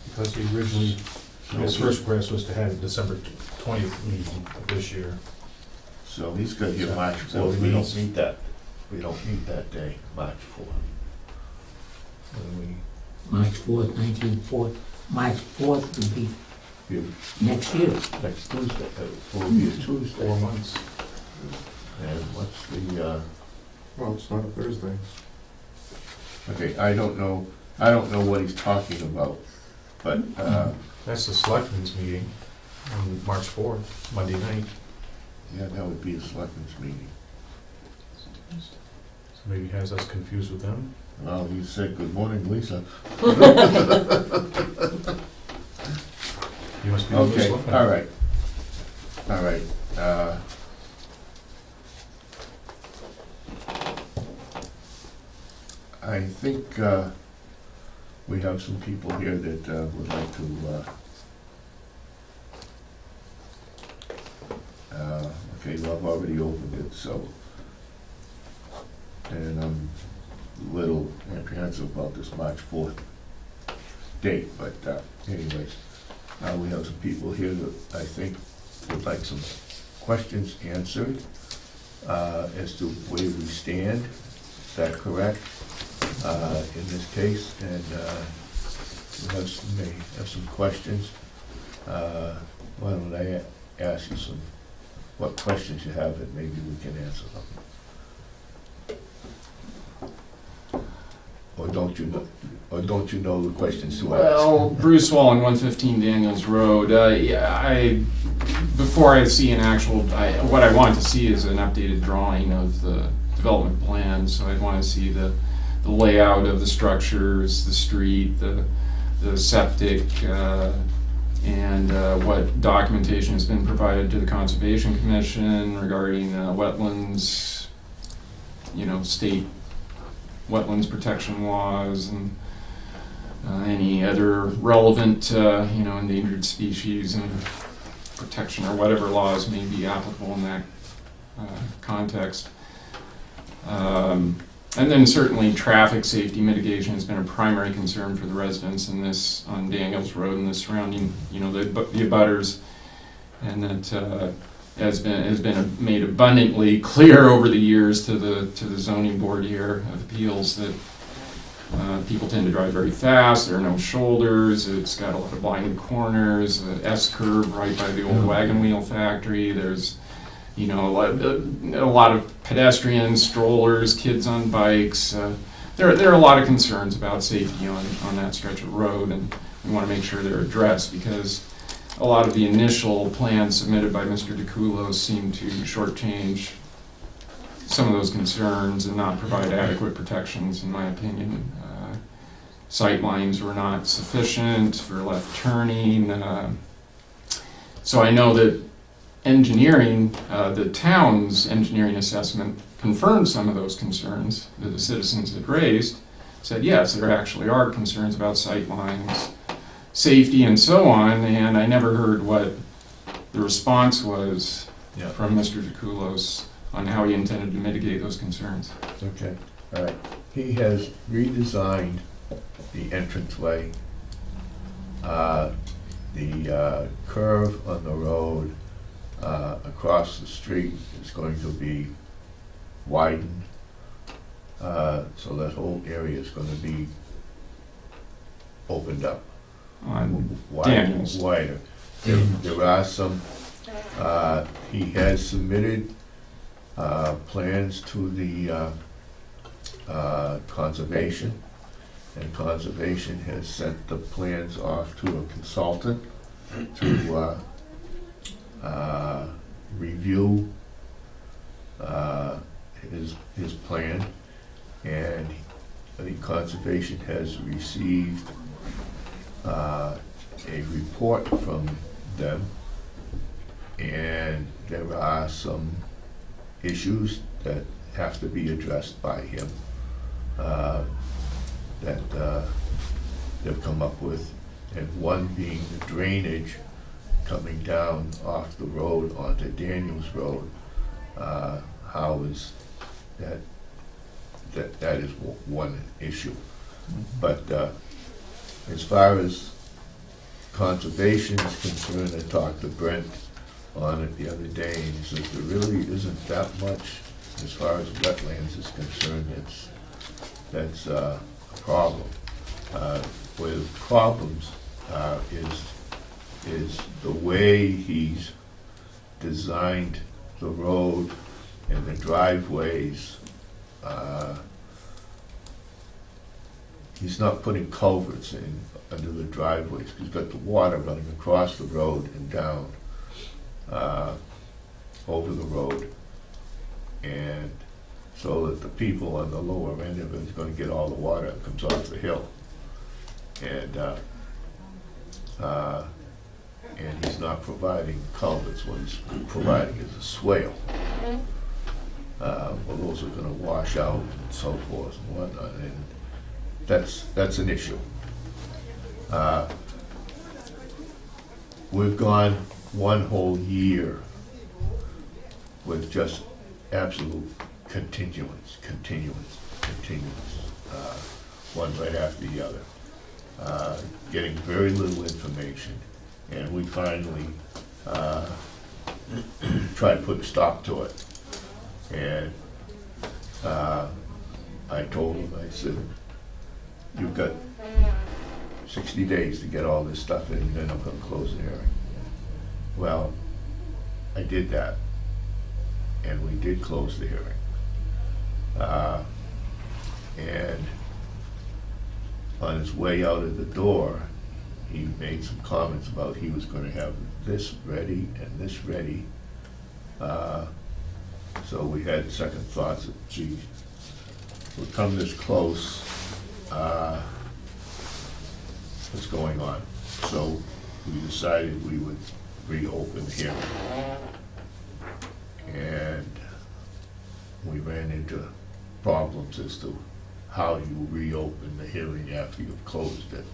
Because he originally, his first request was to have a December 20th meeting of this year. So he's got here March 4th. So We don't meet that. We don't meet that day, March 4th. March 4th, 1940. March 4th would be next year. Next Tuesday, it will be a Tuesday. 4 months. And what's the, Well, it's not a Thursday. okay, I don't know what he's talking about, but, That's the selectmen's meeting on March 4th, Monday night. yeah, that would be a selectmen's meeting. So maybe he has us confused with them. Well, you said, good morning, Lisa. You must be the new Okay, selectman. all right. All right. I think we have some people here that would like to, okay, well, I've already opened it, so, and I'm a little apprehensive about this March 4th date, but anyways, we have some people here that I think would like some questions answered as to where we stand. Is that correct? In this case, and may have some questions. Why don't I ask you what questions you have, and maybe we can answer them. Or don't you know the questions to ask? Well, Bruce Wallen, 115 Daniels Road. Before I see an actual, what I want to see is an updated drawing of the development plan. So I'd want to see the layout of the structures, the street, the septic, and what documentation has been provided to the Conservation Commission regarding wetlands, state wetlands protection laws, and any other relevant, endangered species and protection or whatever laws may be applicable in that context. And then certainly traffic safety mitigation has been a primary concern for the residents in this, on Daniels Road and the surrounding, the abutters, and that has been made abundantly clear over the years to the zoning board here of appeals that people tend to drive very fast. There are no shoulders. It's got a lot of blind corners, an S curve right by the old wagon wheel factory. There's a lot of pedestrians, strollers, kids on bikes. There are a lot of concerns about safety on that stretch of road, and we want to make sure they're addressed because a lot of the initial plans submitted by Mr. DeCoulos seem to shortchange some of those concerns and not provide adequate protections, in my opinion. Sight lines were not sufficient for left turning. So I know that engineering, the town's engineering assessment confirmed some of those concerns that the citizens had raised, said yes, there actually are concerns about sight lines, safety, and so on, and I never heard what the response was from Mr. DeCoulos on how he intended to mitigate those concerns. Okay, all right. He has redesigned the entranceway, the curve on the road across the street is going to be widened, so that whole area is going to be opened up. Wider. There are some, he has submitted plans to the Conservation, and Conservation has sent the plans off to a consultant to review his plan, and the Conservation has received a report from them, and there are some issues that have to be addressed by him that they've come up with, and one being the drainage coming down off the road onto Daniels Road. How is that, that is one issue. But as far as conservation is concerned, I talked to Brent on it the other day, and he says there really isn't that much as far as wetlands is concerned. That's a problem. Where the problems is the way he's designed the road and the driveways. He's not putting culverts in under the driveways. He's got the water running across the road and down over the road, and so that the people on the lower end of it is going to get all the water that comes off the hill. And he's not providing culverts. What he's providing is a swale. Well, those are going to wash out and so forth and whatnot, and that's an issue. We've gone one whole year with just absolute continuance, one right after the other, getting very little information, and we finally tried to put a stop to it. And I told him, I said, you've got 60 days to get all this stuff in, and then I'm going to close the hearing. Well, I did that, and we did close the hearing. And on his way out of the door, he made some comments about he was going to have this ready and this ready. So we had second thoughts that, gee, we've come this close, what's going on? So we decided we would reopen the hearing. And we ran into problems as to how you reopen the hearing after you've closed it.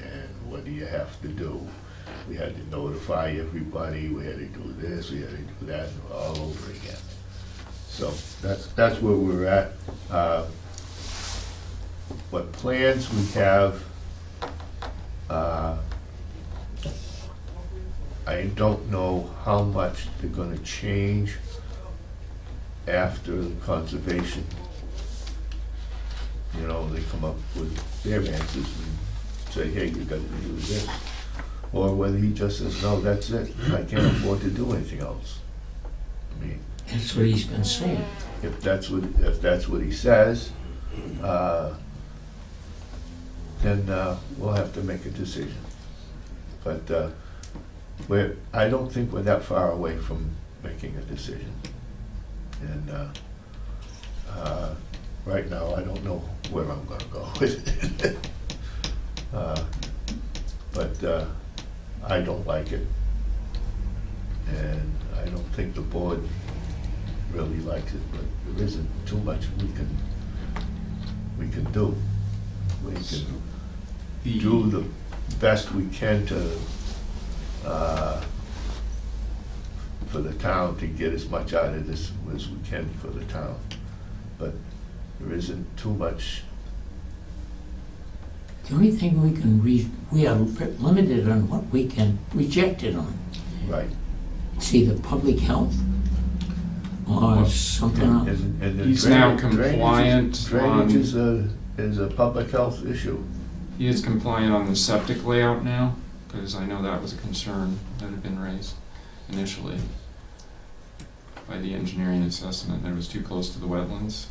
And what do you have to do? We had to notify everybody, we had to do this, we had to do that, all over again. So that's where we're at. What plans we have, I don't know how much they're gonna change after the conservation. You know, they come up with their answers and say, hey, you gotta do this. Or whether he just says, no, that's it, I can't afford to do anything else. I mean, That's what he's been saying. if that's what he says, then we'll have to make a decision. But I don't think we're that far away from making a decision. And right now, I don't know where I'm gonna go with it. But I don't like it. And I don't think the board really likes it, but there isn't too much we can do. We can do the best we can to for the town to get as much out of this as we can for the town. But there isn't too much. The only thing we are limited on what we can reject it on. Right. It's either public health or something else. And He's now compliant Drainage on, is a public health issue. he is compliant on the septic layout now, because I know that was a concern that had been raised initially by the engineering assessment, that it was too close to the wetlands.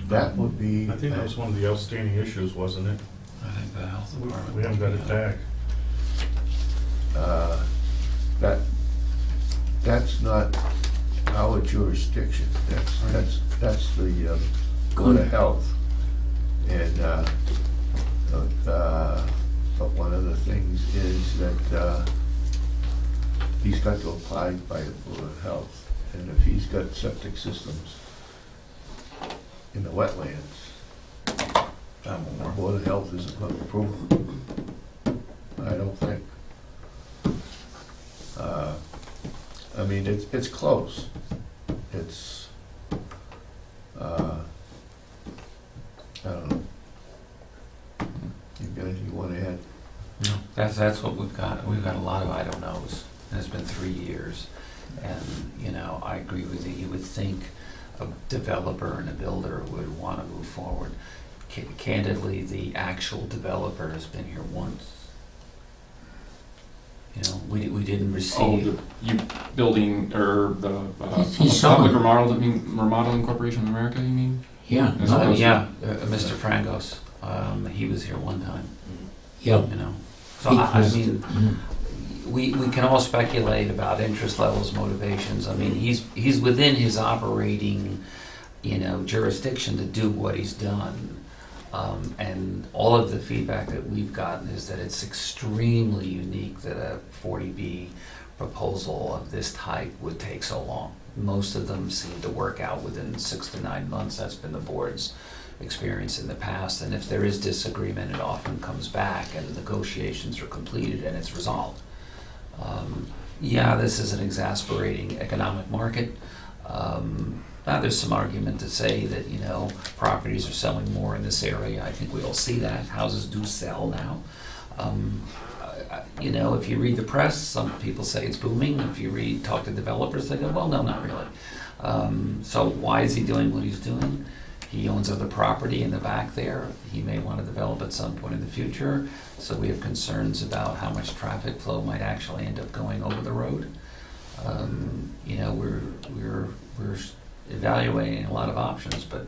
That would be. I think that was one of the outstanding issues, wasn't it? I think the health department. We haven't got it back. That's not our jurisdiction. That's the Board of Health. And but one of the things is that he's got to apply by the Board of Health. And if he's got septic systems in the wetlands, Board of Health isn't gonna approve them. I don't think. I mean, it's close. It's, I don't know. You got anything you wanna add? No, that's what we've got. We've got a lot of I don't knows, and it's been 3 years. And, you know, I agree with you. You would think a developer and a builder would want to move forward. Candidly, the actual developer has been here once. You know, we didn't Oh, receive. you building, or the He's selling. Public Remodeling Corporation of America, you mean? Yeah, As no, opposed to- Yeah, Mr. Frangos. He was here one time. yeah. You know, so I Because- mean, we can all speculate about interest levels, motivations. I mean, he's within his operating, you know, jurisdiction to do what he's done. And all of the feedback that we've gotten is that it's extremely unique that a 40B proposal of this type would take so long. Most of them seem to work out within 6 to 9 months. That's been the board's experience in the past. And if there is disagreement, it often comes back and negotiations are completed and it's resolved. Yeah, this is an exasperating economic market. Now, there's some argument to say that, you know, properties are selling more in this area. I think we all see that. Houses do sell now. You know, if you read the press, some people say it's booming. If you talk to developers, they go, well, no, not really. So why is he doing what he's doing? He owns other property in the back there. He may want to develop at some point in the future. So we have concerns about how much traffic flow might actually end up going over the road. You know, we're evaluating a lot of options, but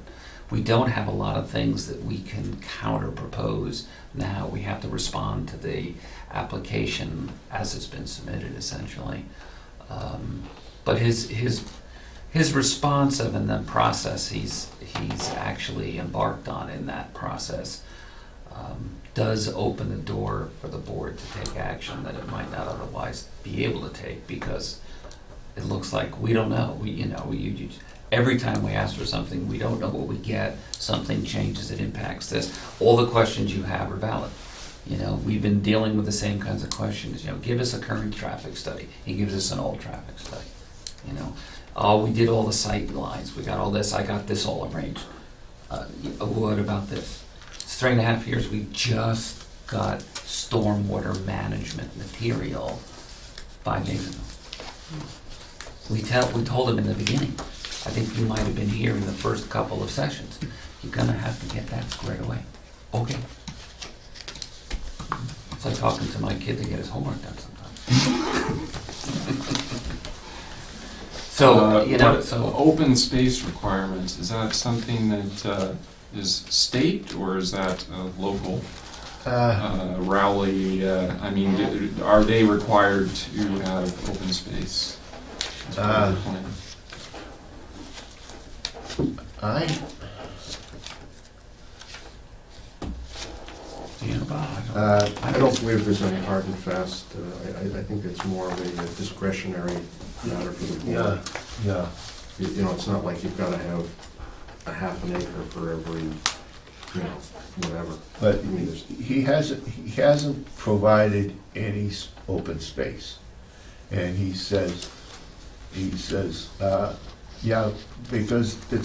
we don't have a lot of things that we can counter propose now. We have to respond to the application as it's been submitted, essentially. But his responsive in the process he's actually embarked on in that process does open the door for the board to take action that it might not otherwise be able to take, because it looks like we don't know. Every time we ask for something, we don't know what we get. Something changes, it impacts this. All the questions you have are valid. You know, we've been dealing with the same kinds of questions. You know, give us a current traffic study. He gives us an old traffic study. You know, oh, we did all the sight lines. We got all this. I got this all arranged. What about this? It's 3.5 years. We just got stormwater management material 5 days ago. We told him in the beginning. I think you might have been here in the first couple of sessions. You're gonna have to get that squared away. Okay. It's like talking to my kid to get his homework done sometimes. So, you know, so open space requirements, is that something that is state, or is that local? Rowley, I mean, are they required to have open space? as part of the plan? I don't believe there's any hard and fast, I think it's more of a discretionary matter for the board. Yeah. You know, it's not like you've gotta have a half an acre for every, you know, whatever. But I mean, he hasn't provided any open space. And he says, yeah, because the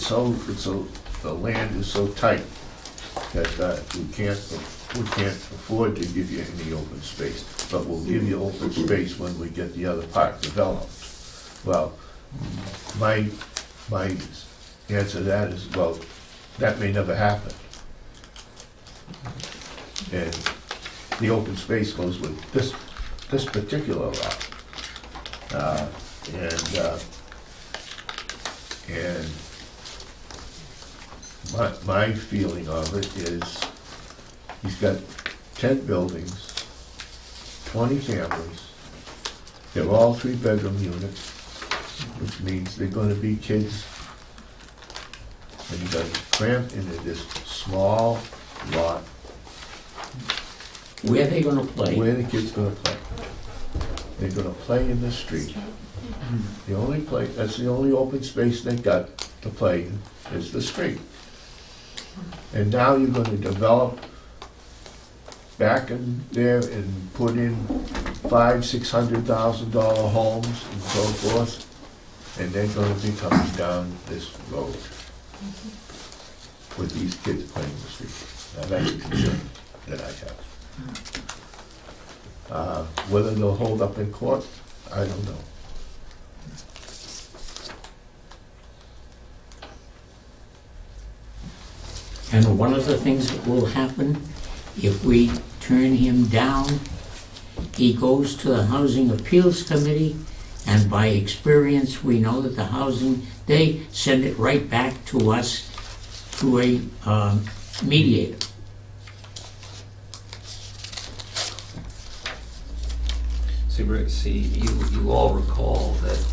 land is so tight that we can't afford to give you any open space, but we'll give you open space when we get the other part developed. Well, my answer to that is, well, that may never happen. And the open space goes with this particular lot. And my feeling of it is he's got 10 buildings, 20 families. They're all 3-bedroom units, which means they're gonna be kids. And you got cramped into this small lot. Where are they gonna play? Where the kids gonna play? They're gonna play in the street. That's the only open space they got to play in, is the street. And now you're gonna develop back in there and put in $500,000-600,000 homes and so forth, and they're gonna be coming down this road with these kids playing the street. Now, that's a concern that I have. Whether they'll hold up in court, I don't know. And one of the things that will happen, if we turn him down, he goes to the Housing Appeals Committee, and by experience, we know that the housing, they send it right back to us through a mediator. See, you all recall that,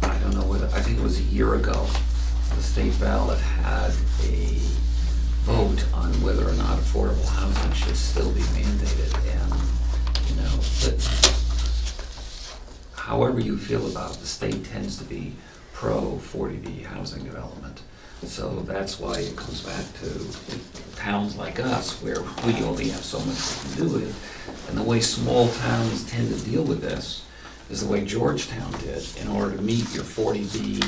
I don't know whether, I think it was a year ago, the state ballot had a vote on whether or not affordable housing should still be mandated, and, that however you feel about it, the state tends to be pro 40B housing development. So that's why it comes back to towns like us, where we only have so much we can do with. And the way small towns tend to deal with this is the way Georgetown did, in order to meet your 40B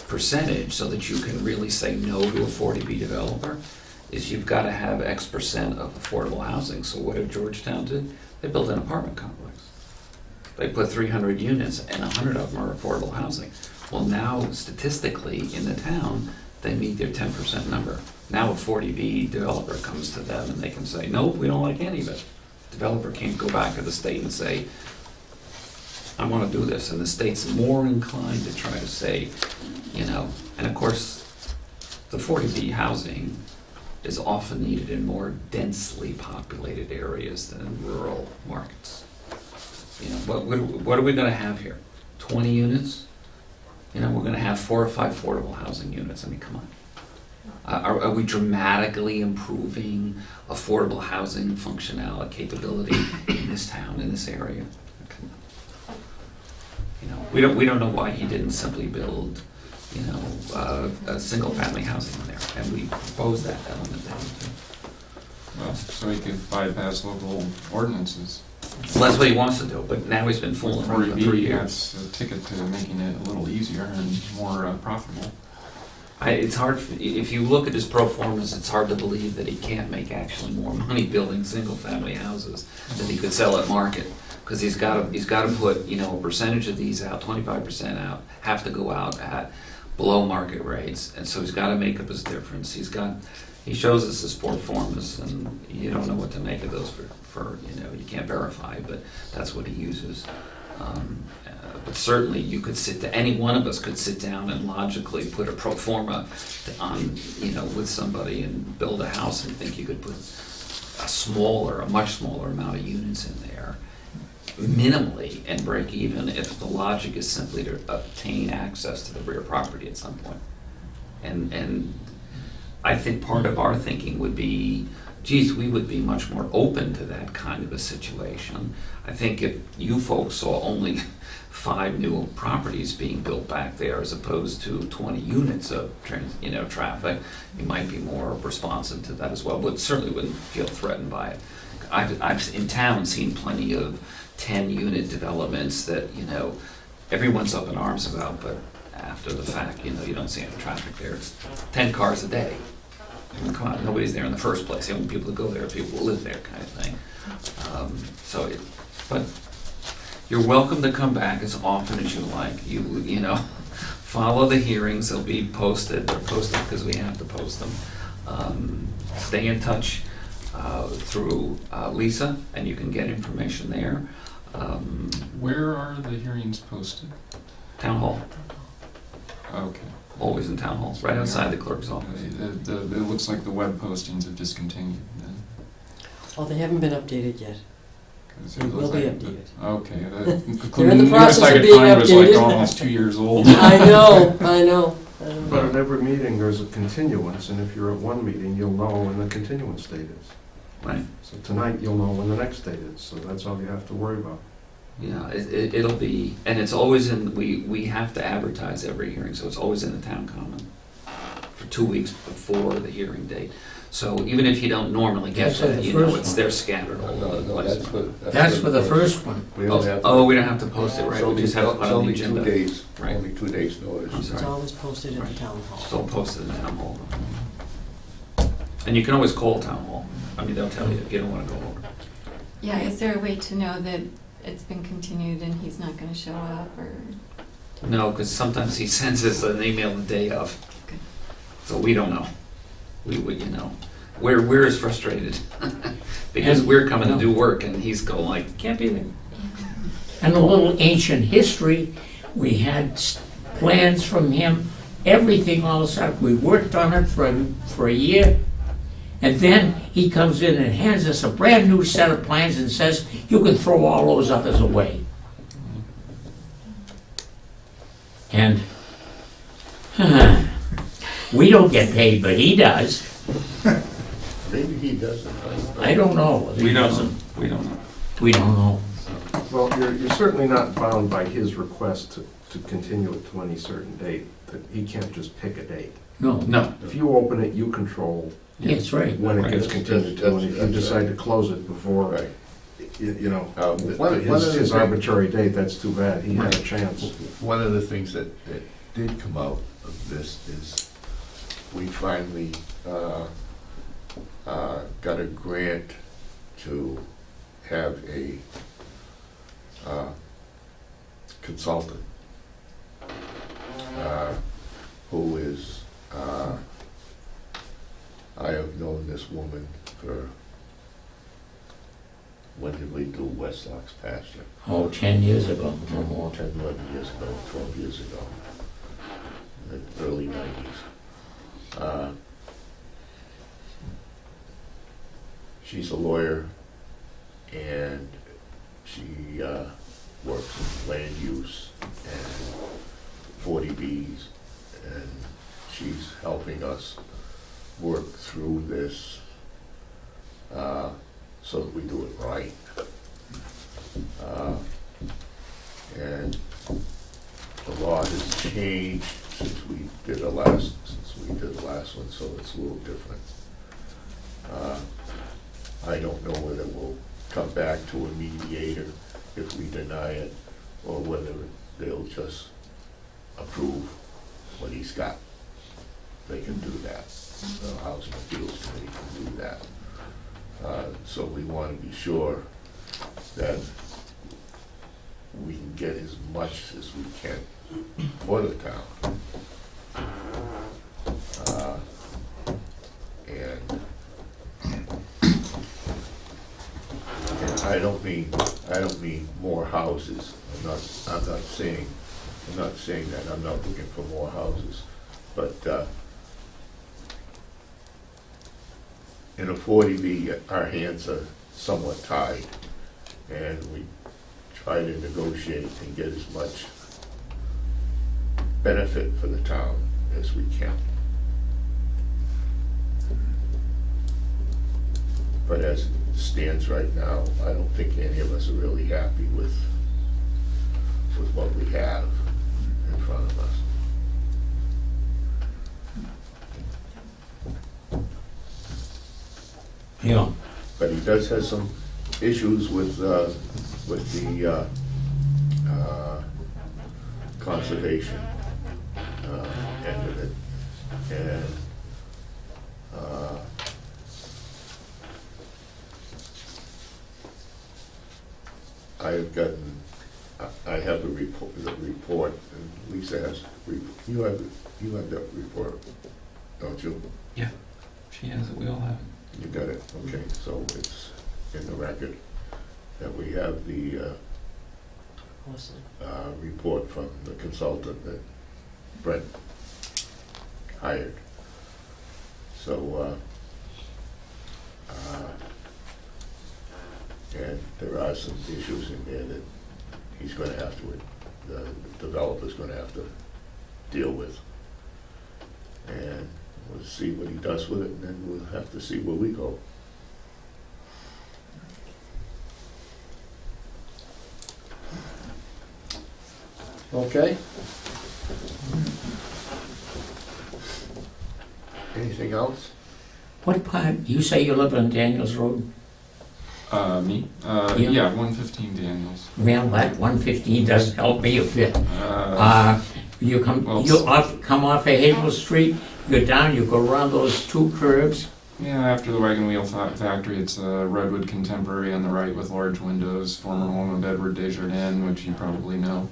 percentage, so that you can really say no to a 40B developer, is you've got to have X percent of affordable housing. So what did Georgetown do? They built an apartment complex. They put 300 units, and 100 of them are affordable housing. Well, now statistically in the town, they meet their 10% number. Now a 40B developer comes to them and they can say, nope, we don't like any of it. Developer can't go back to the state and say, I want to do this, and the state's more inclined to try to say, and of course, the 40B housing is often needed in more densely populated areas than rural markets. What are we gonna have here? 20 units? We're gonna have 4 or 5 affordable housing units. I mean, come on. Are we dramatically improving affordable housing functionality, capability in this town, in this area? We don't know why he didn't simply build, a single-family housing in there, and we proposed that element there too. Well, so he could bypass local ordinances. Well, that's what he wants to do, but now he's been fooling around for 3 years. That's a ticket to making it a little easier and more profitable. It's hard, if you look at his pro formas, it's hard to believe that he can't make actually more money building single-family houses than he could sell at market. Because he's got to put, a percentage of these out, 25% out, have to go out at below market rates, and so he's got to make up his difference. He shows us his pro formas, and you don't know what to make of those for you can't verify, but that's what he uses. But certainly any one of us could sit down and logically put a pro forma on, with somebody and build a house and think you could put a much smaller amount of units in there, minimally, and break even if the logic is simply to obtain access to the rear property at some point. And I think part of our thinking would be, geez, we would be much more open to that kind of a situation. I think if you folks saw only 5 new properties being built back there as opposed to 20 units of traffic, you might be more responsive to that as well, but certainly wouldn't feel threatened by it. I've in town seen plenty of 10-unit developments that, everyone's up in arms about, but after the fact, you don't see any traffic there. It's 10 cars a day. I mean, come on, nobody's there in the first place. The only people that go there are people who live there, kind of thing. But you're welcome to come back as often as you like. Follow the hearings. They'll be posted. They're posted because we have to post them. Stay in touch through Lisa, and you can get information there. Where are the hearings posted? Town hall. Okay. Always in town halls, right outside the clerk's office. It looks like the web postings have discontinued then. Oh, they haven't been updated yet. They will be updated. Okay. They're in the process of being updated. Was like almost 2 years old. I know. But at every meeting, there's a continuance, and if you're at one meeting, you'll know when the continuance date is. Right. So tonight, you'll know when the next date is, so that's all you have to worry about. Yeah, it'll be, and it's always we have to advertise every hearing, so it's always in the town common 2 weeks before the hearing date. So even if you don't normally get That's for that, the you know, first it's, one. they're scattered all over the place. That's for the first one. We don't have. Oh, we don't have to post it, right? We just have to put It's it on the only agenda. 2 days, Right. only 2 days notice. I'm It's sorry. always posted at the Right. town hall. Still posted in town hall. And you can always call town hall. I mean, they'll tell you if you don't wanna go over. Yeah, is there a way to know that it's been continued and he's not gonna show up, or? No, because sometimes he sends us an email the day of. So we don't know. We would, you know, we're as frustrated. Because we're coming to do work and he's going like, can't be there. And a little ancient history, we had plans from him, everything all of a sudden, we worked on it for a year, and then he comes in and hands us a brand new set of plans and says, you can throw all those others away. And we don't get paid, but he does. Maybe he doesn't. I don't know. We don't know. We don't know. We don't know. Well, you're certainly not bound by his request to continue it to any certain date, that he can't just pick a date. No. No. If you open it, you control That's right. when it Right. gets continued to, and if you That's decide right. to close it before, Right. you know, one of his the things- arbitrary date, that's too bad, he had a chance. One of the things that did come out of this is we finally got a grant to have a consultant who is, I have known this woman for, when did we do Westlock's pasture? Oh, 10 years ago, no more. 10, 11 years ago, 12 years ago, in the early 90s. She's a lawyer, and she works in land use and 40Bs, and she's helping us work through this so that we do it right. And the law has changed since we did the last one, so it's a little different. I don't know whether we'll come back to a mediator if we deny it, or whether they'll just approve what he's got. They can do that. The Housing Appeals Committee can do that. So we want to be sure that we can get as much as we can for the town. And I don't mean more houses. I'm not saying that. I'm not looking for more houses. But in a 40B, our hands are somewhat tied, and we try to negotiate and get as much benefit for the town as we can. But as it stands right now, I don't think any of us are really happy with what we have in front of us. Yeah. But he does have some issues with the conservation end of it. And I have a report, and Lisa has, you have that report, don't you? Yeah, she has it, we all have it. You got it, okay, so it's in the record that we have the report from the consultant that Brent hired. So, and there are some issues in there that he's gonna have to, the developer's gonna have to deal with. And we'll see what he does with it, and then we'll have to see where we go. Okay? Anything else? What part, you say you live on Daniels Road? Me? Yeah. Yeah, 115 Daniels. Well, that 115 doesn't help me a bit. You come, well, come off of Havel Street, you go down, you go around those two curves. Yeah, after the Wagon Wheel Factory, it's a Redwood Contemporary on the right with large windows, former home of Edward Desjardins, which you probably know.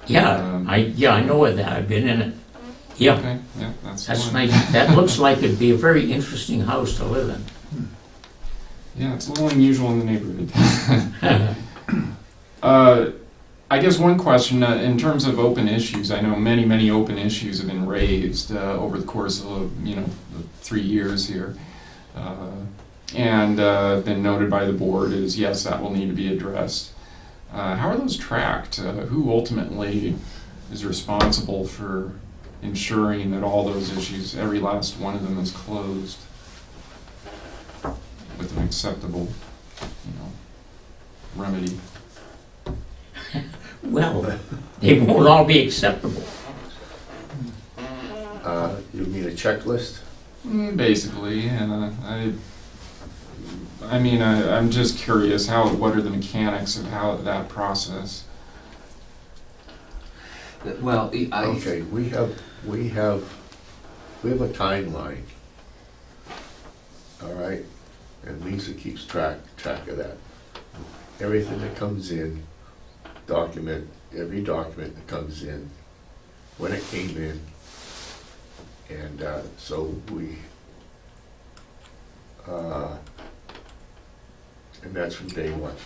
Yeah, I know of that. I've been in it. Yeah. Okay, yeah, that's nice. That looks like it'd be a very interesting house to live in. Yeah, it's a little unusual in the neighborhood. I guess one question, in terms of open issues, I know many open issues have been raised over the course of, 3 years here. And been noted by the board is, yes, that will need to be addressed. How are those tracked? Who ultimately is responsible for ensuring that all those issues, every last one of them, is closed with an acceptable, remedy? Well, they won't all be acceptable. You mean a checklist? Basically, I'm just curious, what are the mechanics of how that process? Well, Okay, we have a timeline. All right, and Lisa keeps track of that. Everything that comes in, every document that comes in, when it came in, and so we, and that's from day one,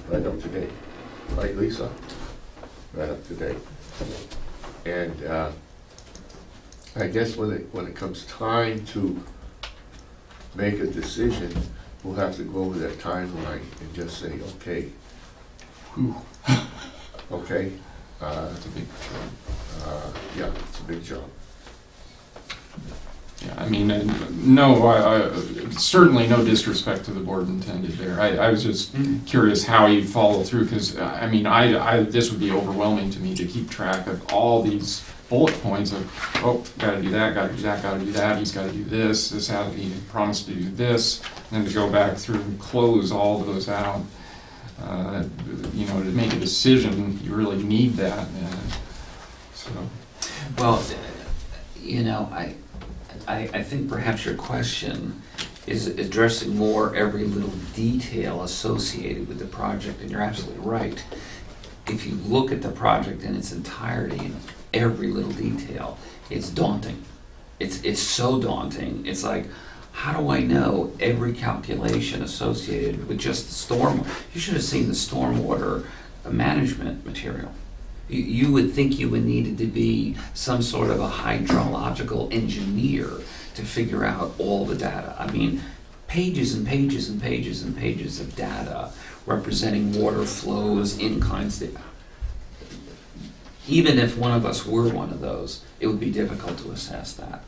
right up to date, right, Lisa? Right up to date. And I guess when it comes time to make a decision, we'll have to go over that timeline and just say, okay, okay. That's a big job. Yeah, it's a big job. Yeah, no, certainly no disrespect to the board intended there. I was just curious how you follow through, because, this would be overwhelming to me to keep track of all these bullet points of, gotta do that, gotta do that, gotta do that, he's gotta do this, he promised to do this, and then to go back through and close all those out. To make a decision, you really need that. Well, I think perhaps your question is addressing more every little detail associated with the project, and you're absolutely right. If you look at the project in its entirety, in every little detail, it's daunting. It's so daunting. It's like, how do I know every calculation associated with just the storm? You should have seen the stormwater management material. You would think you would need to be some sort of a hydrological engineer to figure out all the data. Pages and pages and pages and pages of data representing water flows, inclines. Even if one of us were one of those, it would be difficult to assess that.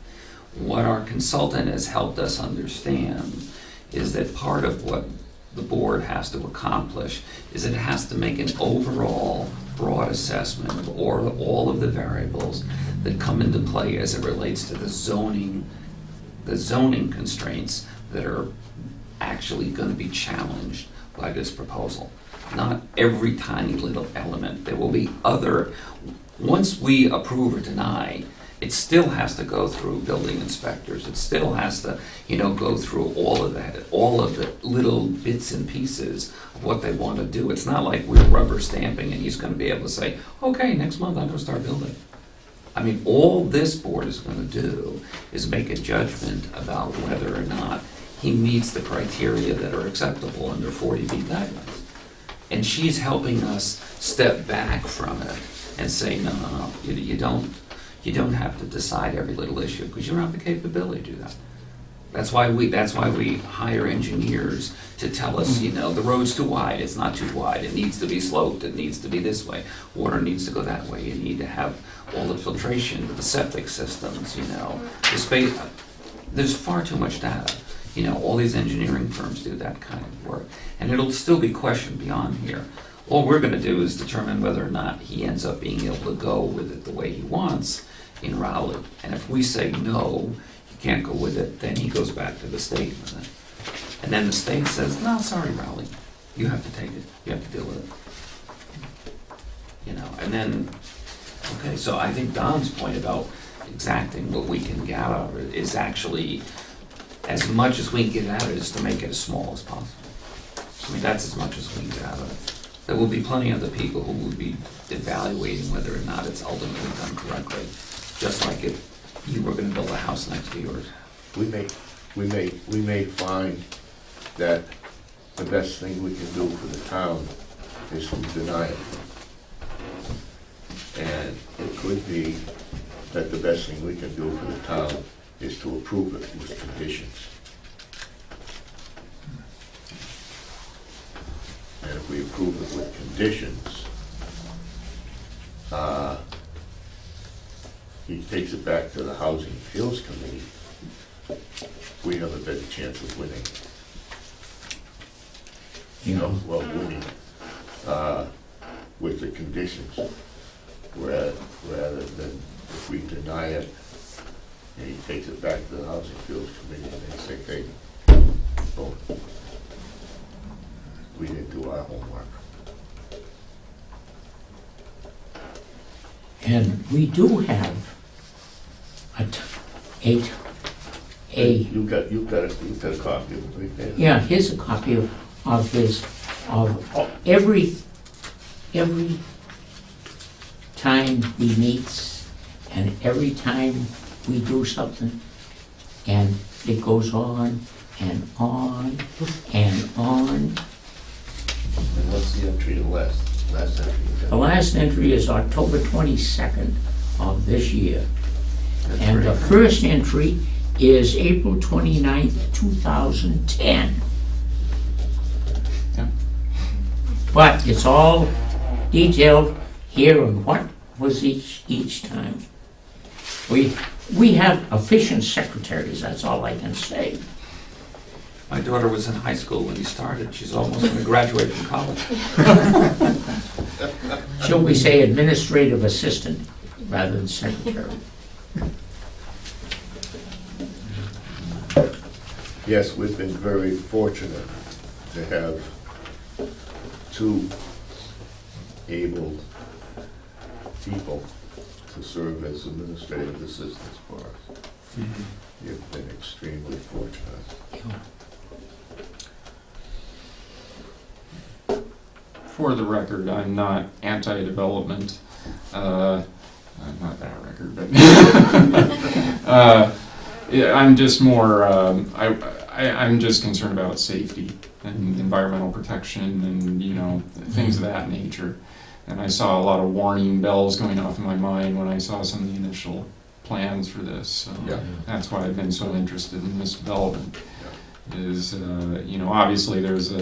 What our consultant has helped us understand is that part of what the board has to accomplish is it has to make an overall broad assessment of all of the variables that come into play as it relates to the zoning constraints that are actually going to be challenged by this proposal. Not every tiny little element. There will be once we approve or deny, it still has to go through building inspectors. It still has to, go through all of that, all of the little bits and pieces of what they want to do. It's not like we're rubber stamping and he's going to be able to say, okay, next month I'm going to start building. All this board is going to do is make a judgment about whether or not he meets the criteria that are acceptable under 40B guidelines. And she's helping us step back from it and say, no, you don't have to decide every little issue because you don't have the capability to do that. That's why we hire engineers to tell us, the road's too wide, it's not too wide, it needs to be sloped, it needs to be this way, water needs to go that way, you need to have all the filtration, the septic systems, the space. There's far too much data. All these engineering firms do that kind of work, and it'll still be questioned beyond here. All we're going to do is determine whether or not he ends up being able to go with it the way he wants in Rowley. And if we say no, you can't go with it, then he goes back to the state with it. And then the state says, no, sorry, Rowley, you have to take it, you have to deal with it. You know, and then, okay, so I think Don's point about exacting what we can get out of it is actually, as much as we can get out of it, is to make it as small as possible. I mean, that's as much as we can get out of it. There will be plenty of the people who will be evaluating whether or not it's ultimately done correctly, just like if you were gonna build a house next to yours. We may find that the best thing we can do for the town is to deny it. And it could be that the best thing we can do for the town is to approve it with conditions. And if we approve it with conditions, he takes it back to the Housing Appeals Committee, we have a better chance of winning. Well, winning with the conditions, rather than if we deny it, and he takes it back to the Housing Appeals Committee and they say, hey, oh, we didn't do our homework. And we do have You've got a copy of it right there. yeah, here's a copy of every time he meets and every time we do something, and it goes on and on and on. And what's the entry, the last entry? The last entry is October 22nd of this year. And the first entry is April 29th, 2010. Yeah. But it's all detailed here on what was each time. We have efficient secretaries, that's all I can say. My daughter was in high school when he started. She's almost going to graduate from college. Shall we say administrative assistant rather than secretary? Yes, we've been very fortunate to have two able people to serve as administrative assistants for us. You've been extremely fortunate. For the record, I'm not anti-development. Not that record, but yeah, I'm just more. I'm just concerned about safety and environmental protection and things of that nature. And I saw a lot of warning bells going off in my mind when I saw some of the initial plans for this. So that's why I've been so interested in this development. Is obviously there's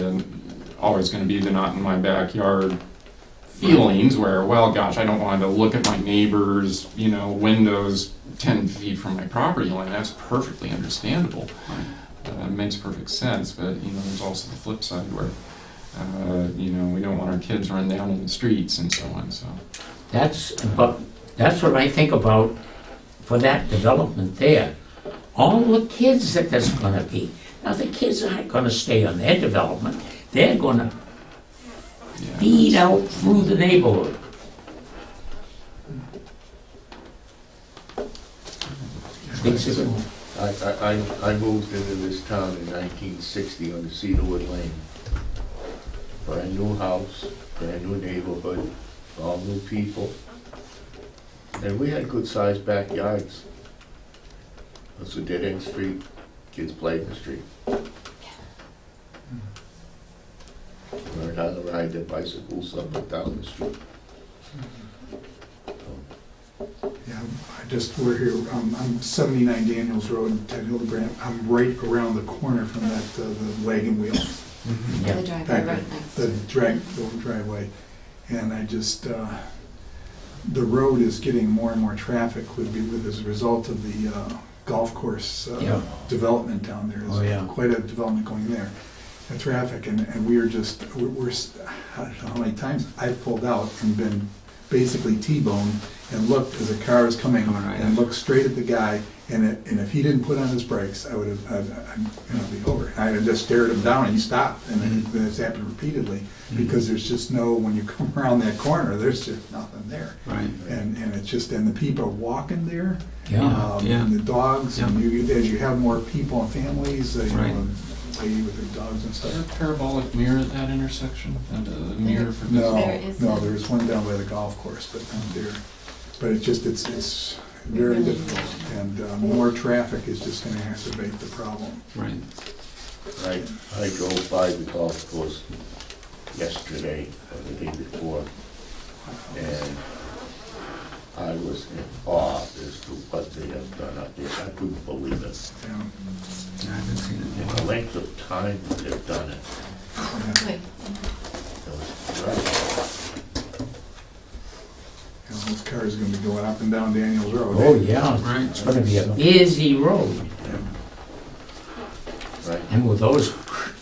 always going to be the not in my backyard feelings where, well, gosh, I don't want to look at my neighbor's windows 10 feet from my property line. That's perfectly understandable. It makes perfect sense. But there's also the flip side where we don't want our kids run down in the streets and so on. So That's what I think about for that development there. All the kids that there's going to be. Now the kids aren't going to stay on their development. They're going to feed out through the neighborhood. I moved into this town in 1960 on the Cedarwood Lane. Brand new house, brand new neighborhood, all new people. And we had good sized backyards. It was a dead end street, kids played in the street. Learned how to ride their bicycles up and down the street. Yeah, we're here, I'm 79 Daniels Road in Ted Hildebrand. I'm right around the corner from that, the wagon wheel. The driveway right next. The driveway. And I just, the road is getting more and more traffic as a result of the golf course development down there. There's quite a development going there. The traffic, and we're I don't know how many times I've pulled out and been basically T-boned and looked as a car was coming and looked straight at the guy. And if he didn't put on his brakes, I would have, I'd be over. I had just stared him down and he stopped. And it's happened repeatedly because there's just no, when you come around that corner, there's just nothing there. Right. And it's just, and the people are walking there. Yeah. And the dogs, and as you have more people and families, you know, lady with her dogs and stuff. Is there a parabolic mirror at that intersection? And a mirror for No, business? no, there's one down by the golf course, but not there. But it's just, it's very difficult, and more traffic is just gonna exacerbate the problem. Right. I drove by the golf course yesterday, or the day before, and I was in awe as to what they have done up there. I couldn't believe it. I haven't seen it And yet. the length of time that they've done it. Good. It was right. You know, those cars are gonna be going up and down Daniels Road. Oh, yeah. Right. It's gonna be a busy road. Right. And with those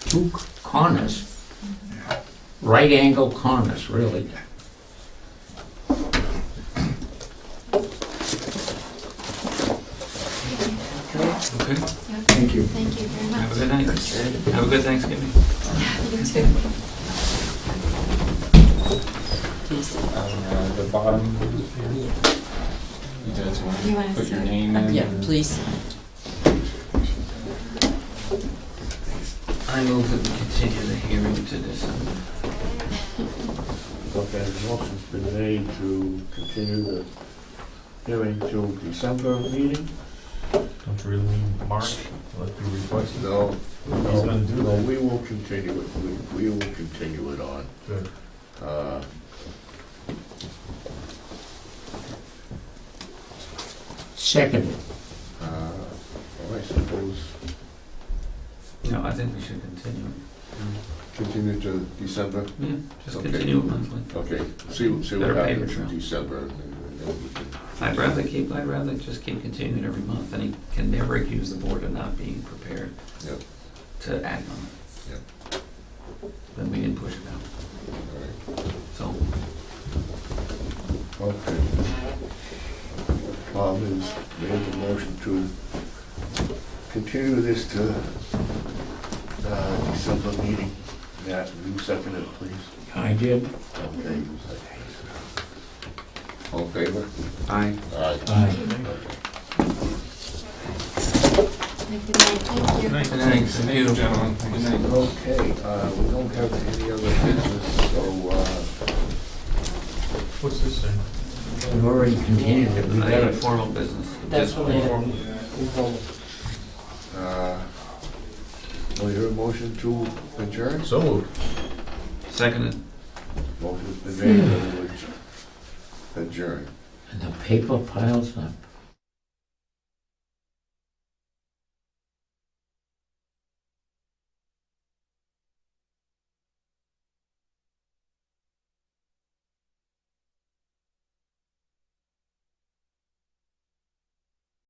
two corners, right angle corners, really. Okay. Thank you. Thank you very much. Have a good night. Have a good Thanksgiving. You too. The bottom, you guys You want wanna to put your say- name in? Yeah, please. I move that we continue the hearing to December. Okay, the motion's been made to continue the hearing till December meeting? Don't you really mean March, like you requested? No, He's gonna do no, that. we will continue it, we will continue it on. Good. Second. I suppose No, I think we should continue. continue to December? Yeah, just Okay. continue it monthly. Okay, see what Better paper happens in trail. December, and then we can. I'd rather just keep continuing every month, and he can never accuse the board of not being prepared Yep. to act on it. Yep. Then we didn't push it out. All right. So, Okay. Bob has made the motion to continue this to December meeting. Matt, will you second it, please? I did. Okay, you second. All in favor? aye. Aye. Aye. Good night, thank you. Thanks, Thank you, gentlemen. Good night. Okay, we don't have any other business, so, What's this thing? We've already continued it. We got Any it. formal business. That's Just what they formal. will you hear a motion to adjourn? So moved. Seconded. Motion's been made, that we would adjourn. And the paper piles up.